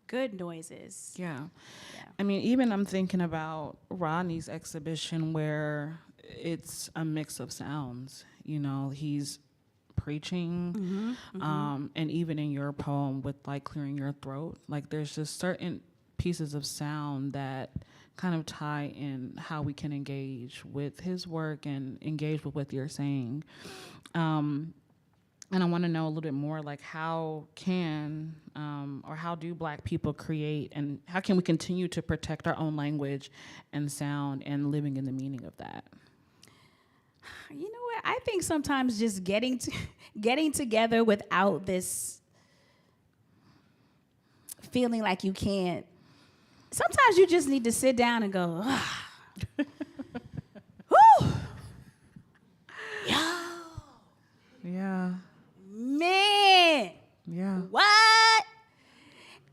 good noises. Yeah. I mean, even I'm thinking about Rodney's exhibition where it's a mix of sounds. You know, he's preaching, and even in your poem with like clearing your throat, like there's just certain pieces of sound that kind of tie in how we can engage with his work and engage with what you're saying. And I want to know a little bit more, like, how can or how do Black people create, and how can we continue to protect our own language and sound and living in the meaning of that? You know what? I think sometimes just getting together without this feeling like you can't. Sometimes you just need to sit down and go, ah. Whew. Yo. Yeah. Man. Yeah. What?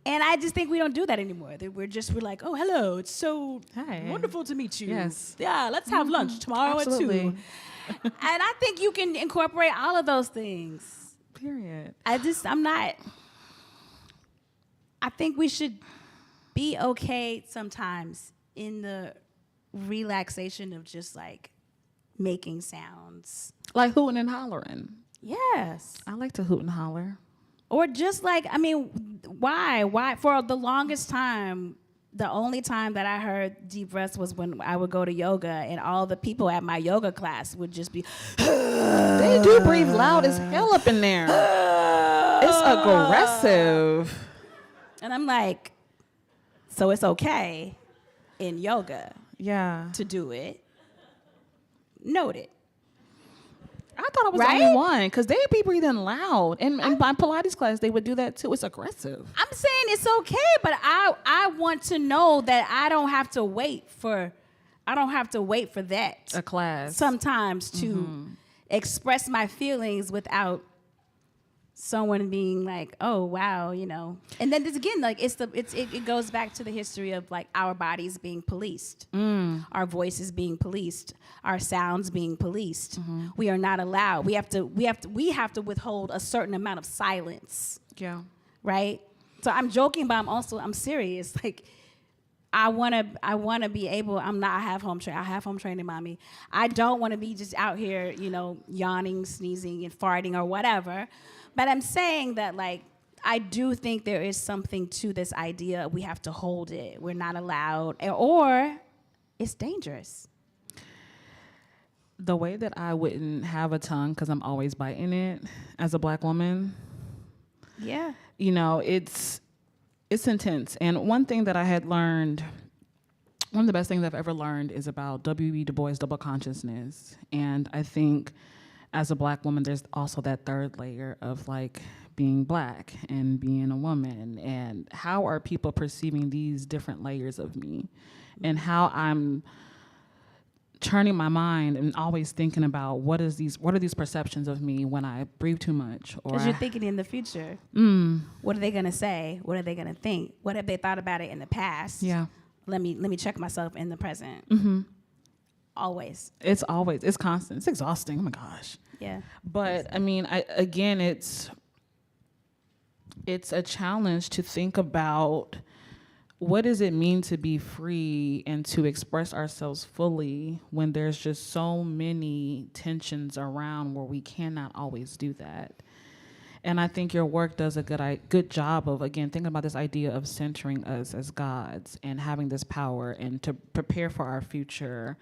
And I just think we don't do that anymore. That we're like, oh, hello, it's so wonderful to meet you. Yes. Yeah, let's have lunch tomorrow Absolutely. at 2. And I think you can incorporate all of those things. Period. I think we should be okay sometimes in the relaxation of just like making sounds. Like hooting and hollering. Yes. I like to hoot and holler. Or just like, I mean, why? Why? For the longest time, the only time that I heard deep breaths was when I would go to yoga, and all the people at my yoga class would just be, They do breathe loud as hell up in there. It's aggressive. and I'm like, so it's okay in yoga Yeah. to do it. Note it. I thought I was Right? the only one, because they be breathing loud. And my Pilates class, they would do that too. It's aggressive. I'm saying it's okay, but I want to know that I don't have to wait for that. A class. Sometimes to express my feelings without someone being like, oh wow, you know. And then this again, like it goes back to the history of like our bodies being policed, our voices being policed, our sounds being policed. We are not allowed. We have to withhold a certain amount of silence. Yeah. Right? So I'm joking, but I'm serious. Like I wanna be able. I have home training, mommy. I don't want to be just out here, you know, yawning, sneezing, and farting or whatever. But I'm saying that, like, I do think there is something to this idea. We have to hold it. We're not allowed, or it's dangerous. The way that I wouldn't have a tongue, because I'm always biting it as a Black woman. Yeah. You know, it's intense. And one thing that I had learned, one of the best things I've ever learned, is about W.E. Du Bois' double consciousness. And I think as a Black woman, there's also that third layer of like being Black and being a woman, and how are people perceiving these different layers of me, and how I'm turning my mind and always thinking about what are these perceptions of me when I breathe too much, or Because you're thinking in the future. What are they gonna say? What are they gonna think? What have they thought about it in the past? Yeah. Let me check myself in the present. Always. It's constant. It's exhausting. Oh my gosh. Yeah. But I mean, it's a challenge to think about what does it mean to be free and to express ourselves fully when there's just so many tensions around where we cannot always do that. And I think your work does a good job of, again, thinking about this idea of centering us as gods and having this power and to prepare for our future,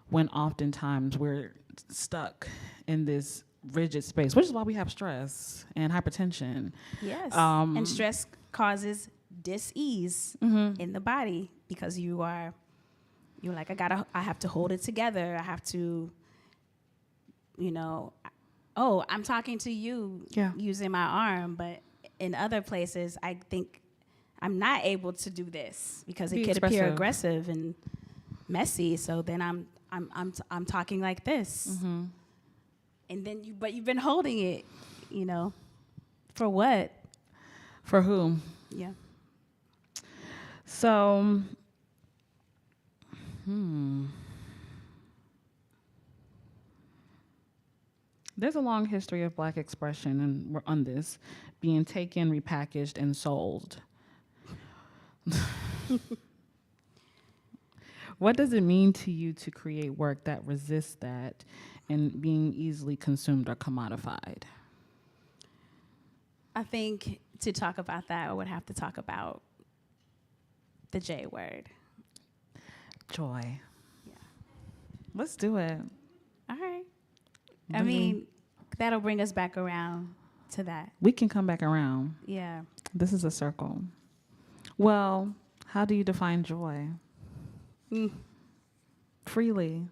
when oftentimes we're stuck in this rigid space, which is why we have stress and hypertension. Yes. And stress causes dis-ease in the body, because you're like, I have to hold it together. I have to, you know, I'm talking to you using my arm, but in other places, I think I'm not able to do this because it could appear aggressive and messy. So then I'm talking like this, and then you've been holding it, you know, for what? For who? Yeah. So, there's a long history of Black expression, and we're on this, being taken, repackaged, and sold. What does it mean to you to create work that resists that and being easily consumed or commodified? I think to talk about that, I would have to talk about the J word. Joy. Yeah. Let's do it. All right. I mean, that'll bring us back around to that. We can come back around. Yeah. This is a circle. Well, how do you define joy? Freely.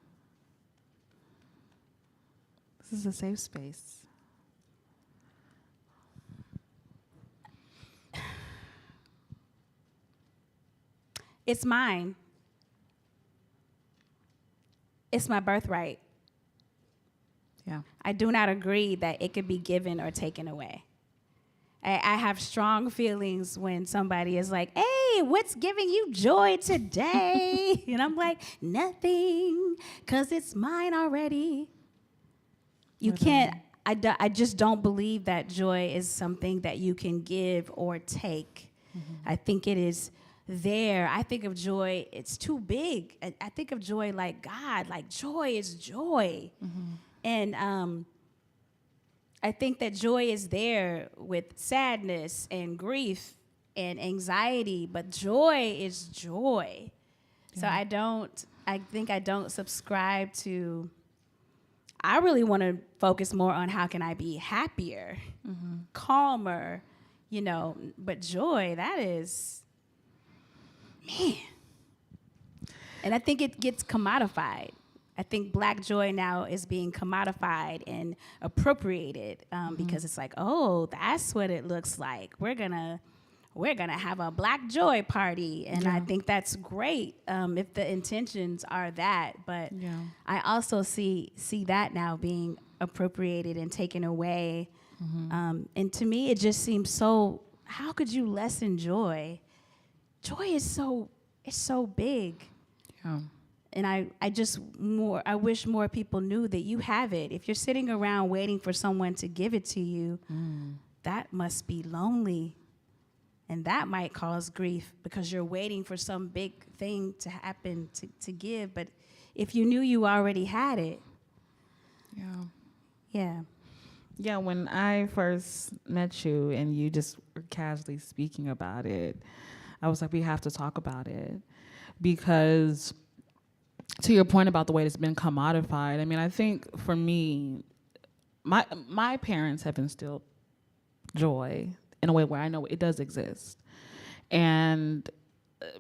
This is a safe space. It's mine. It's my birthright. Yeah. I do not agree that it could be given or taken away. I have strong feelings when somebody is like, hey, what's giving you joy today? And I'm like, nothing, because it's mine already. You can't, I just don't believe that joy is something that you can give or take. I think it is there. I think of joy, it's too big. I think of joy like God, like joy is joy. And I think that joy is there with sadness and grief and anxiety, but joy is joy. So I think I don't subscribe to, I really want to focus more on how can I be happier, calmer, but joy, that is, man. And I think it gets commodified. I think Black joy now is being commodified and appropriated because it's like, oh, that's what it looks like. We're gonna have a Black joy party, and I think that's great if the intentions are that. But I also see that now being appropriated and taken away, and to me, it just seems so. How could you lessen joy? Joy is so big. Yeah. And I wish more people knew that you have it. If you're sitting around waiting for someone to give it to you, that must be lonely. And that might cause grief because you're waiting for some big thing to happen to give. But if you knew you already had it. Yeah, when I first met you and you just were casually speaking about it, I was like, we have to talk about it. Because to your point about the way it's been commodified, I mean, I think for me, my parents have instilled joy in a way where I know it does exist. And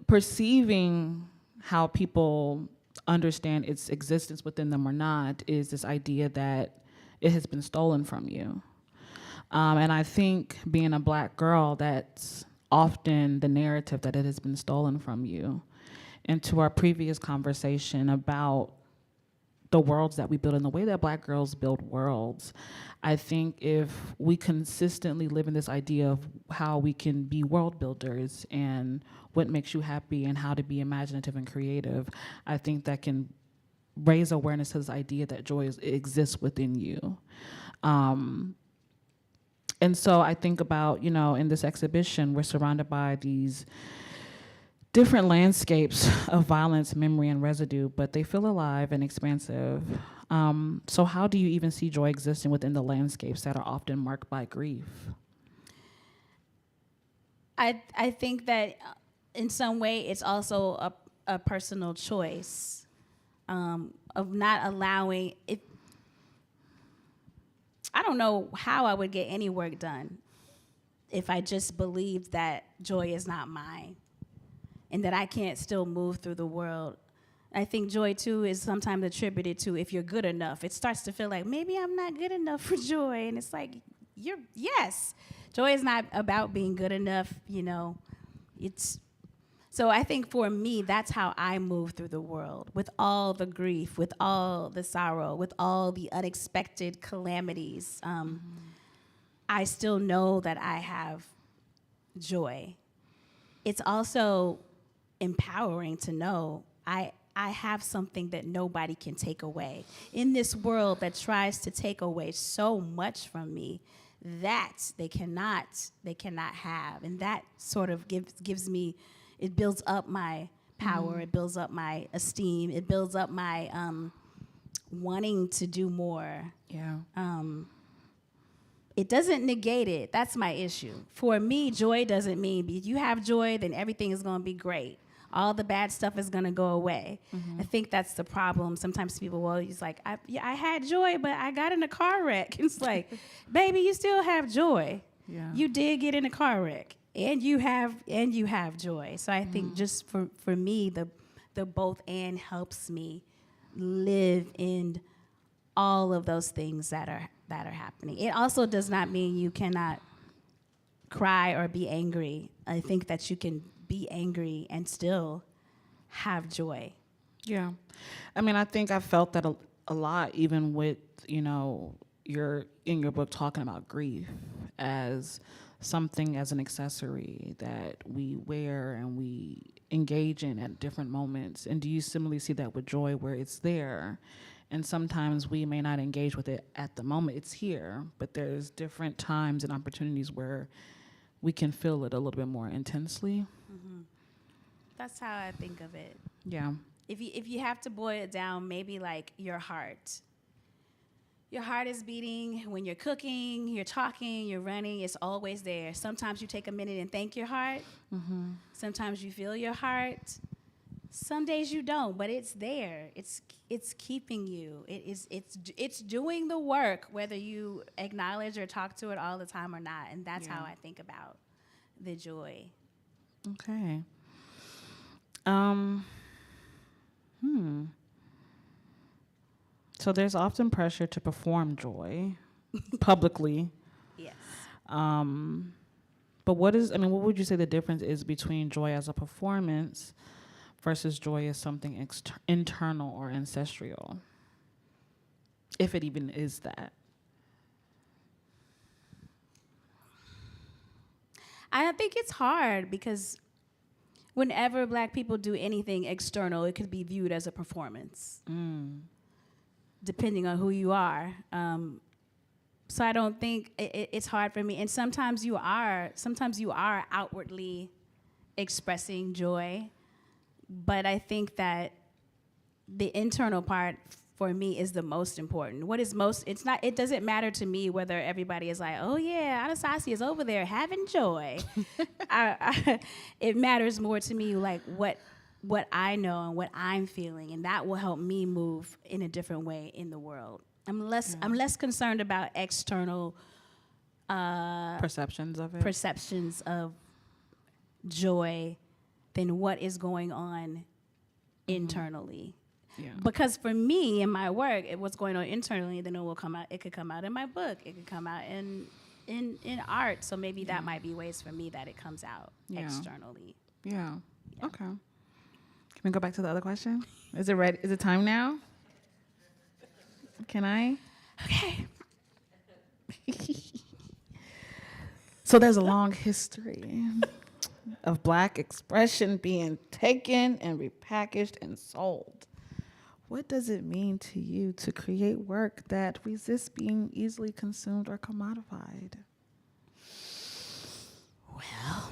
perceiving how people understand its existence within them or not is this idea that it has been stolen from you. And I think being a Black girl, that's often the narrative, that it has been stolen from you. And to our previous conversation about the worlds that we build and the way that Black girls build worlds, I think if we consistently live in this idea of how we can be world builders and what makes you happy and how to be imaginative and creative, I think that can raise awareness to this idea that joy exists within you. And so I think about, in this exhibition, we're surrounded by these different landscapes of violence, memory, and residue, but they feel alive and expansive. So how do you even see joy existing within the landscapes that are often marked by grief? I think that in some way it's also a personal choice of not allowing it. I don't know how I would get any work done if I just believed that joy is not mine and that I can't still move through the world. I think joy, too, is sometimes attributed to if you're good enough. It starts to feel like maybe I'm not good enough for joy. And it's like, yes. Joy is not about being good enough, So I think for me, that's how I move through the world, with all the grief, with all the sorrow, with all the unexpected calamities. I still know that I have joy. It's also empowering to know I have something that nobody can take away. In this world that tries to take away so much from me, that they cannot have. And that sort of gives me, it builds up my power, it builds up my esteem, it builds up my wanting to do more. Yeah. It doesn't negate it. That's my issue. For me, joy doesn't mean if you have joy, then everything is going to be great. all the bad stuff is going to go away. I think that's the problem. Sometimes people will use like, I had joy, but I got in a car wreck. It's like, baby, you still have joy. Yeah. You did get in a car wreck, and you have joy. So I think just for me, the both and helps me live in all of those things that are happening. It also does not mean you cannot cry or be angry. I think that you can be angry and still have joy. Yeah. I mean, I think I felt that a lot, even with, you're in your book talking about grief as something, as an accessory that we wear and we engage in at different moments. And do you similarly see that with joy, where it's there? And sometimes we may not engage with it at the moment. It's here, but there's different times and opportunities where we can feel it a little bit more intensely. That's how I think of it. Yeah. If you have to boil it down, maybe like your heart. Your heart is beating when you're cooking, you're talking, you're running. It's always there. Sometimes you take a minute and thank your heart. Sometimes you feel your heart. Some days you don't, but it's there. It's keeping you. It's doing the work, whether you acknowledge or talk to it all the time or not. And that's how I think about the joy. Okay. So there's often pressure to perform joy publicly. Yes. But what would you say the difference is between joy as a performance versus joy as something internal or ancestral? If it even is that. I think it's hard because whenever Black people do anything external, it could be viewed as a performance, depending on who you are. So I don't think it's hard for me. And sometimes you are outwardly expressing joy, but I think that the internal part for me is the most important. It doesn't matter to me whether everybody is like, oh yeah, Anastacia is over there having joy. It matters more to me like what I know and what I'm feeling, and that will help me move in a different way in the world. I'm less concerned about external perceptions of it. Perceptions of joy than what is going on internally. Yeah. Because for me in my work, what's going on internally, then it will come out. It could come out in my book. It could come out in art. So maybe that might be ways for me that it comes out externally. Yeah. Okay. Can we go back to the other question? Is it ready? Is it time now? Can I? Okay. So there's a long history of Black expression being taken and repackaged and sold. What does it mean to you to create work that resists being easily consumed or commodified? Well,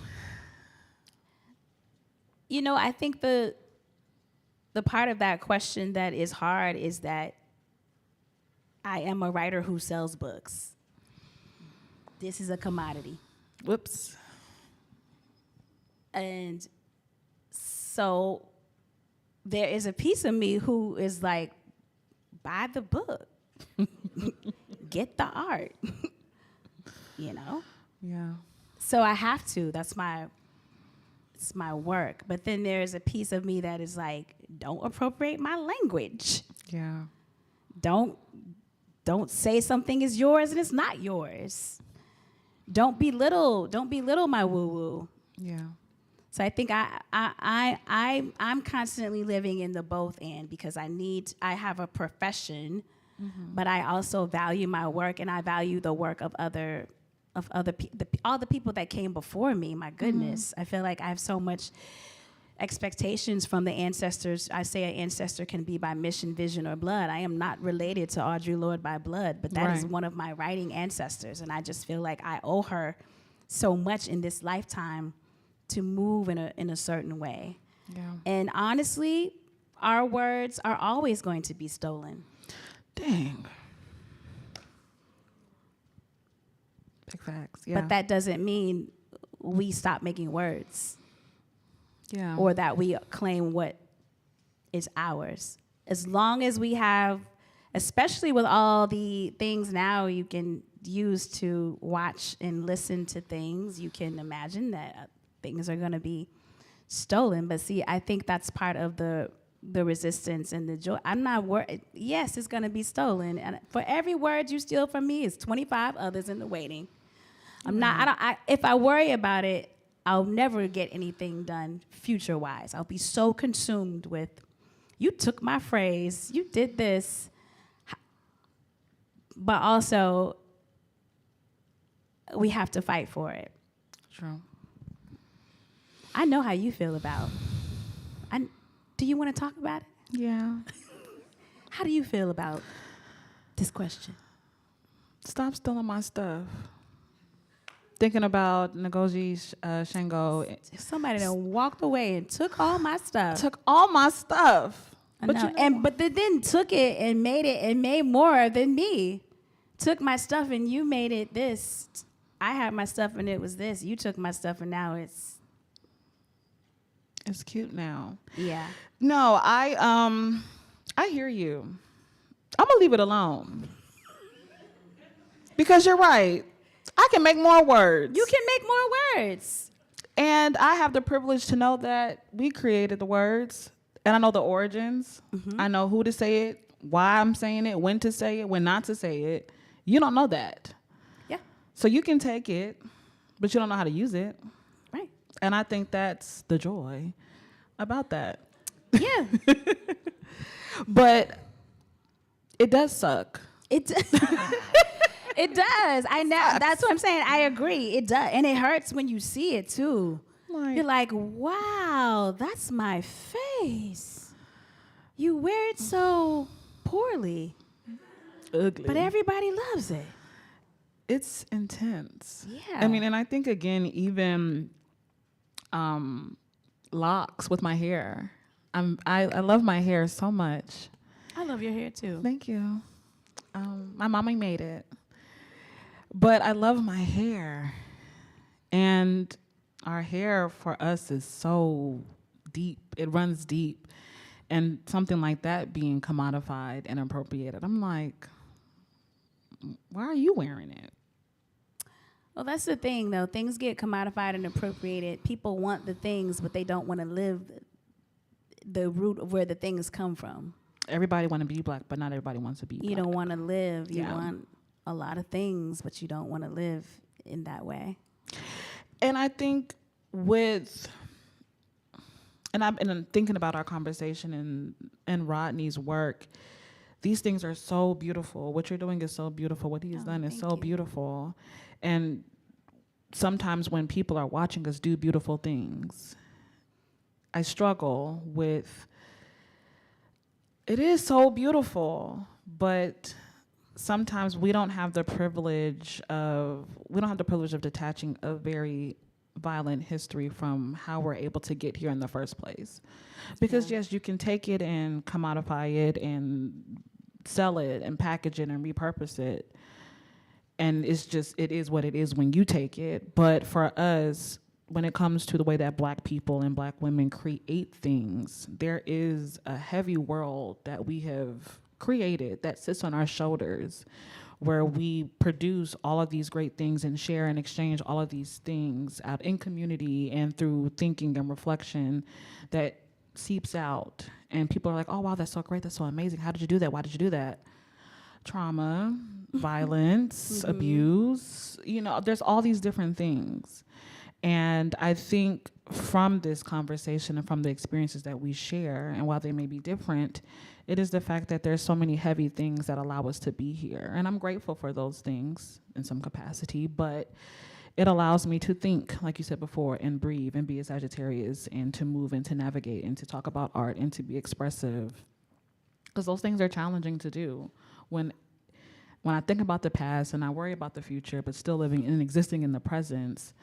I think the part of that question that is hard is that I am a writer who sells books. This is a commodity. Whoops. And so there is a piece of me who is like, buy the book, get the art, Yeah. So I have to. It's my work. But then there's a piece of me that is like, don't appropriate my language. Yeah. Don't say something is yours and it's not yours. Don't belittle my woo-woo. Yeah. So I think I'm constantly living in the both and, because I have a profession, but I also value my work and I value the work of all the people that came before me. My goodness, I feel like I have so much expectations from the ancestors. I say an ancestor can be by mission, vision, or blood. I am not related to Audre Lorde by blood, but that is one of my writing ancestors, and I just feel like I owe her so much in this lifetime to move in a certain way. Yeah. And honestly, our words are always going to be stolen. Dang. Big facts. Yeah. But that doesn't mean we stop making words. Yeah. or that we claim what is ours. As long as we have, especially with all the things now you can use to watch and listen to things, you can imagine that things are going to be stolen. But see, I think that's part of the resistance and the joy. I'm not worried. Yes, it's going to be stolen. And for every word you steal from me, it's 25 others in the waiting. If I worry about it, I'll never get anything done future-wise. I'll be so consumed with, you took my phrase, you did this. But also, we have to fight for it. True. I know how you feel about. Do you want to talk about it? Yeah. How do you feel about this question? Stop stealing my stuff. Thinking about Ngozi Shango. If somebody done walked away and took all my stuff. Took all my stuff. But they then took it and made more than me. Took my stuff and you made it this. I had my stuff and it was this. You took my stuff and now it's cute now. Yeah. No, I hear you. I'm gonna leave it alone. Because you're right. I can make more words. You can make more words. And I have the privilege to know that we created the words. And I know the origins. Mm-hmm. I know who to say it, why I'm saying it, when to say it, when not to say it. You don't know that. Yeah. So you can take it, but you don't know how to use it. Right. And I think that's the joy about that. Yeah. But it does suck. It does. I know. That's what I'm saying. I agree. It does. And it hurts when you see it too. You're like, wow, that's my face. You wear it so poorly. Ugly. But everybody loves it. It's intense. Yeah. I mean, and I think, again, even locks with my hair. I love my hair so much. I love your hair too. Thank you. My mommy made it. But I love my hair. And our hair for us is so deep. It runs deep. And something like that being commodified and appropriated, I'm like, why are you wearing it? Well, that's the thing, though. Things get commodified and appropriated. People want the things, but they don't want to live the root of where the things come from. Everybody want to be black, but not everybody wants to be black. You don't want to live. You Yeah. want a lot of things, but you don't want to live in that way. And I think I'm thinking about our conversation and Rodney's work. These things are so beautiful. What you're doing is so beautiful. What he has done is so beautiful. And sometimes when people are watching us do beautiful things, I struggle with, it is so beautiful, but sometimes we don't have the privilege of detaching a very violent history from how we're able to get here in the first place. Because yes, you can take it and commodify it and sell it and package it and repurpose it. And it is what it is when you take it. But for us, when it comes to the way that black people and black women create things, there is a heavy world that we have created that sits on our shoulders, where we produce all of these great things and share and exchange all of these things out in community and through thinking and reflection that seeps out. And people are like, oh, wow, that's so great. That's so amazing. How did you do that? Why did you do that? Trauma, violence, abuse, there's all these different things. And I think from this conversation and from the experiences that we share, and while they may be different, it is the fact that there's so many heavy things that allow us to be here. And I'm grateful for those things in some capacity, but it allows me to think, like you said before, and breathe and be a Sagittarius and to move and to navigate and to talk about art and to be expressive. Because those things are challenging to do. When I think about the past and I worry about the future, but still living and existing in the present,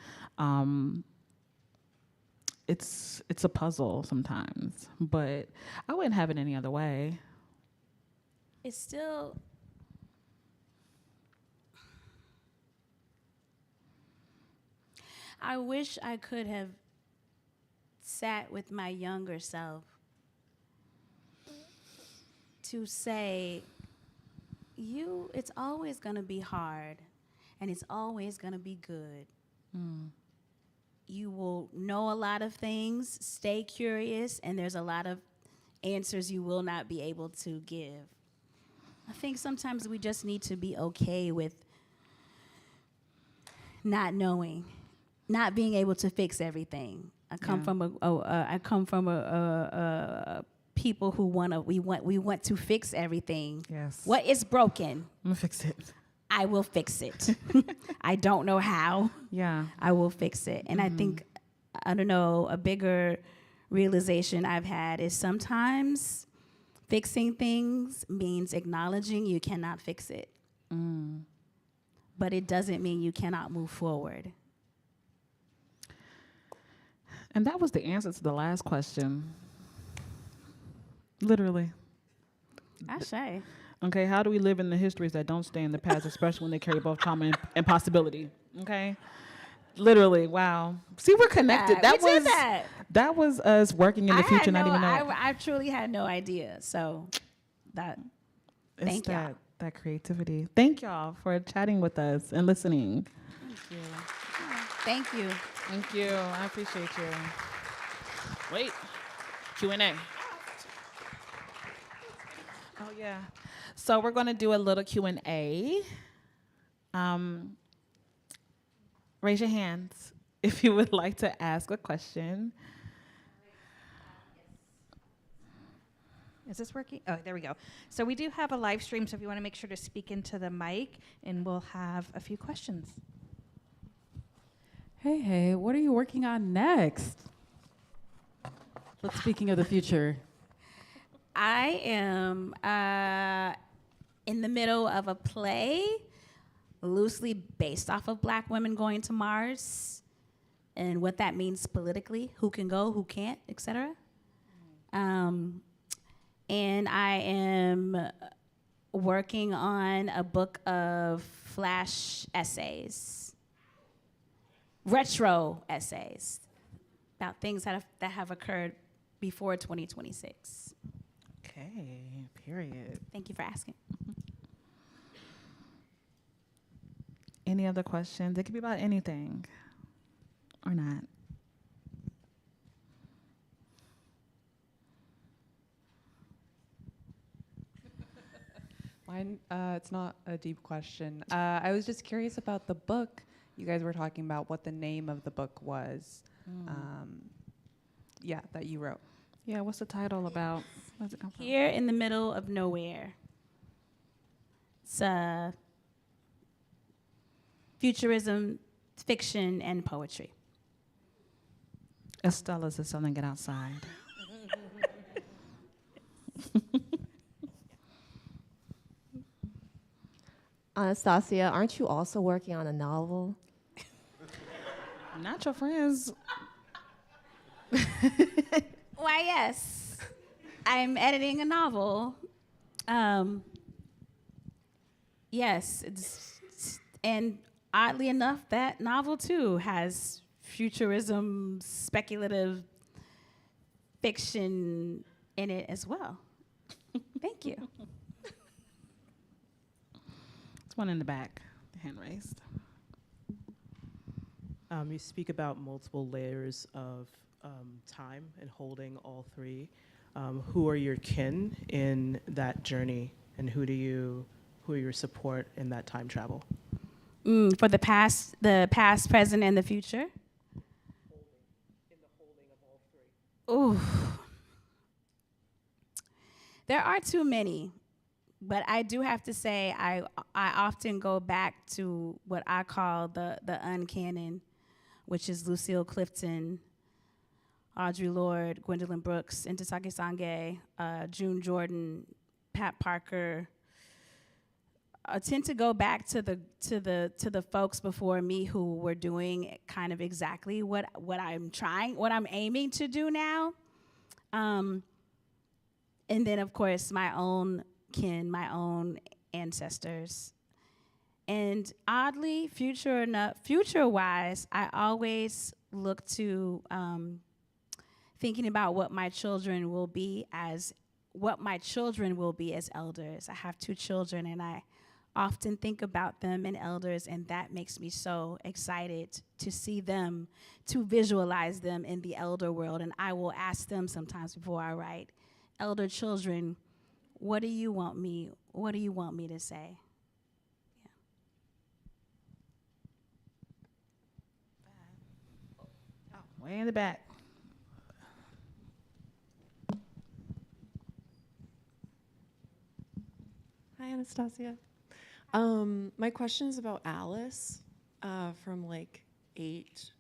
it's a puzzle sometimes. But I wouldn't have it any other way. It's still... I wish I could have sat with my younger self to say, it's always gonna be hard, and it's always gonna be good. You will know a lot of things, stay curious, and there's a lot of answers you will not be able to give. I think sometimes we just need to be okay with not knowing, not being able to fix everything. I come from a people who we want to fix everything. Yes. What is broken? I'm gonna fix it. I will fix it. I don't know how. Yeah. I will fix it. And I think, I don't know, a bigger realization I've had is sometimes fixing things means acknowledging you cannot fix it. But it doesn't mean you cannot move forward. And that was the answer to the last question. Literally. Ashe. Okay, how do we live in the histories that don't stay in the past, especially when they carry both trauma and possibility? Okay? Literally, wow. See, we're connected. That was us working in the future, not even knowing. I truly had no idea. So thank y'all. That creativity. Thank y'all for chatting with us and listening. Thank you. Thank you. I appreciate you. Wait. Q&A. Oh, yeah. So we're going to do a little Q&A. Raise your hands if you would like to ask a question. Is this working? Oh, there we go. So we do have a live stream, so if you want to make sure to speak into the mic, and we'll have a few questions. Hey, what are you working on next? But speaking of the future. I am in the middle of a play loosely based off of Black women going to Mars and what that means politically, who can go, who can't, etc. And I am working on a book of flash essays, retro essays about things that have occurred before 2026. Okay, period. Thank you for asking. Any other questions? It could be about anything or not. Mine, it's not a deep question. I was just curious about the book you guys were talking about, what the name of the book was. That you wrote. Yeah, what's the title about? Where's it come from? Here in the Middle of Nowhere. It's futurism, fiction, and poetry. Estella's is selling it outside. Anastacia, aren't you also working on a novel? Not your friends. Why, yes. I'm editing a novel. Yes, and oddly enough, that novel too has futurism, speculative fiction in it as well. Thank you. There's one in the back, hand raised. You speak about multiple layers of time and holding all three. Who are your kin in that journey, and who are your support in that time travel? For the past, present, and the future. In the holding of all three. Ooh. There are too many, but I do have to say I often go back to what I call the uncanon, which is Lucille Clifton, Audre Lorde, Gwendolyn Brooks, Ntozake Sange, June Jordan, Pat Parker. I tend to go back to the folks before me who were doing kind of exactly what I'm aiming to do now. And then of course my own kin, my own ancestors. And oddly, future-wise, I always look to thinking about what my children will be as elders. I have 2 children, and I often think about them and elders, and that makes me so excited to see them, to visualize them in the elder world. And I will ask them sometimes before I write, elder children, what do you want me to say? Way in the back. Hi, Anastasia. My question is about Alice from like 8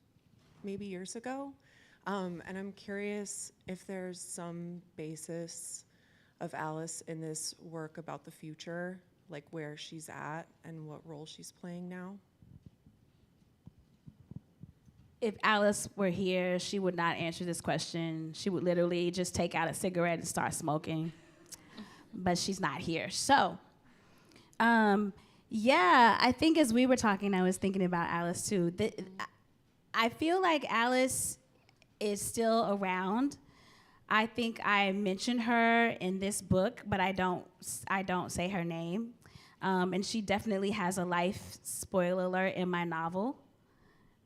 maybe years ago. And I'm curious if there's some basis of Alice in this work about the future, like where she's at and what role she's playing now. If Alice were here, she would not answer this question. She would literally just take out a cigarette and start smoking. But she's not here. So, yeah, I think as we were talking, I was thinking about Alice too. I feel like Alice is still around. I think I mentioned her in this book, but I don't say her name. And she definitely has a life, spoiler alert, in my novel.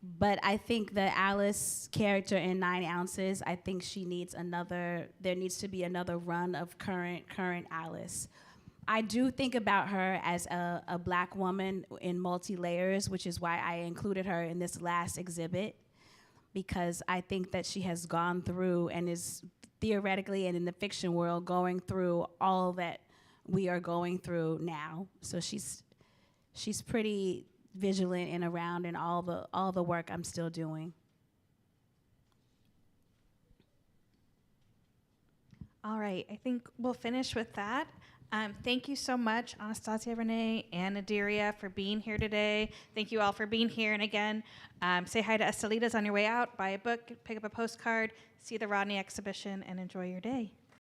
But I think the Alice character in 9 Ounces, I think there needs to be another run of current Alice. I do think about her as a Black woman in multi-layers, which is why I included her in this last exhibit, because I think that she has gone through and is theoretically and in the fiction world going through all that we are going through now. So she's pretty vigilant and around in all the work I'm still doing. All right, I think we'll finish with that. Thank you so much, Anastacia-Reneé and Adeerya, for being here today. Thank you all for being here. And again, say hi to Estelitas on your way out, buy a book, pick up a postcard, see the Rodney exhibition, and enjoy your day.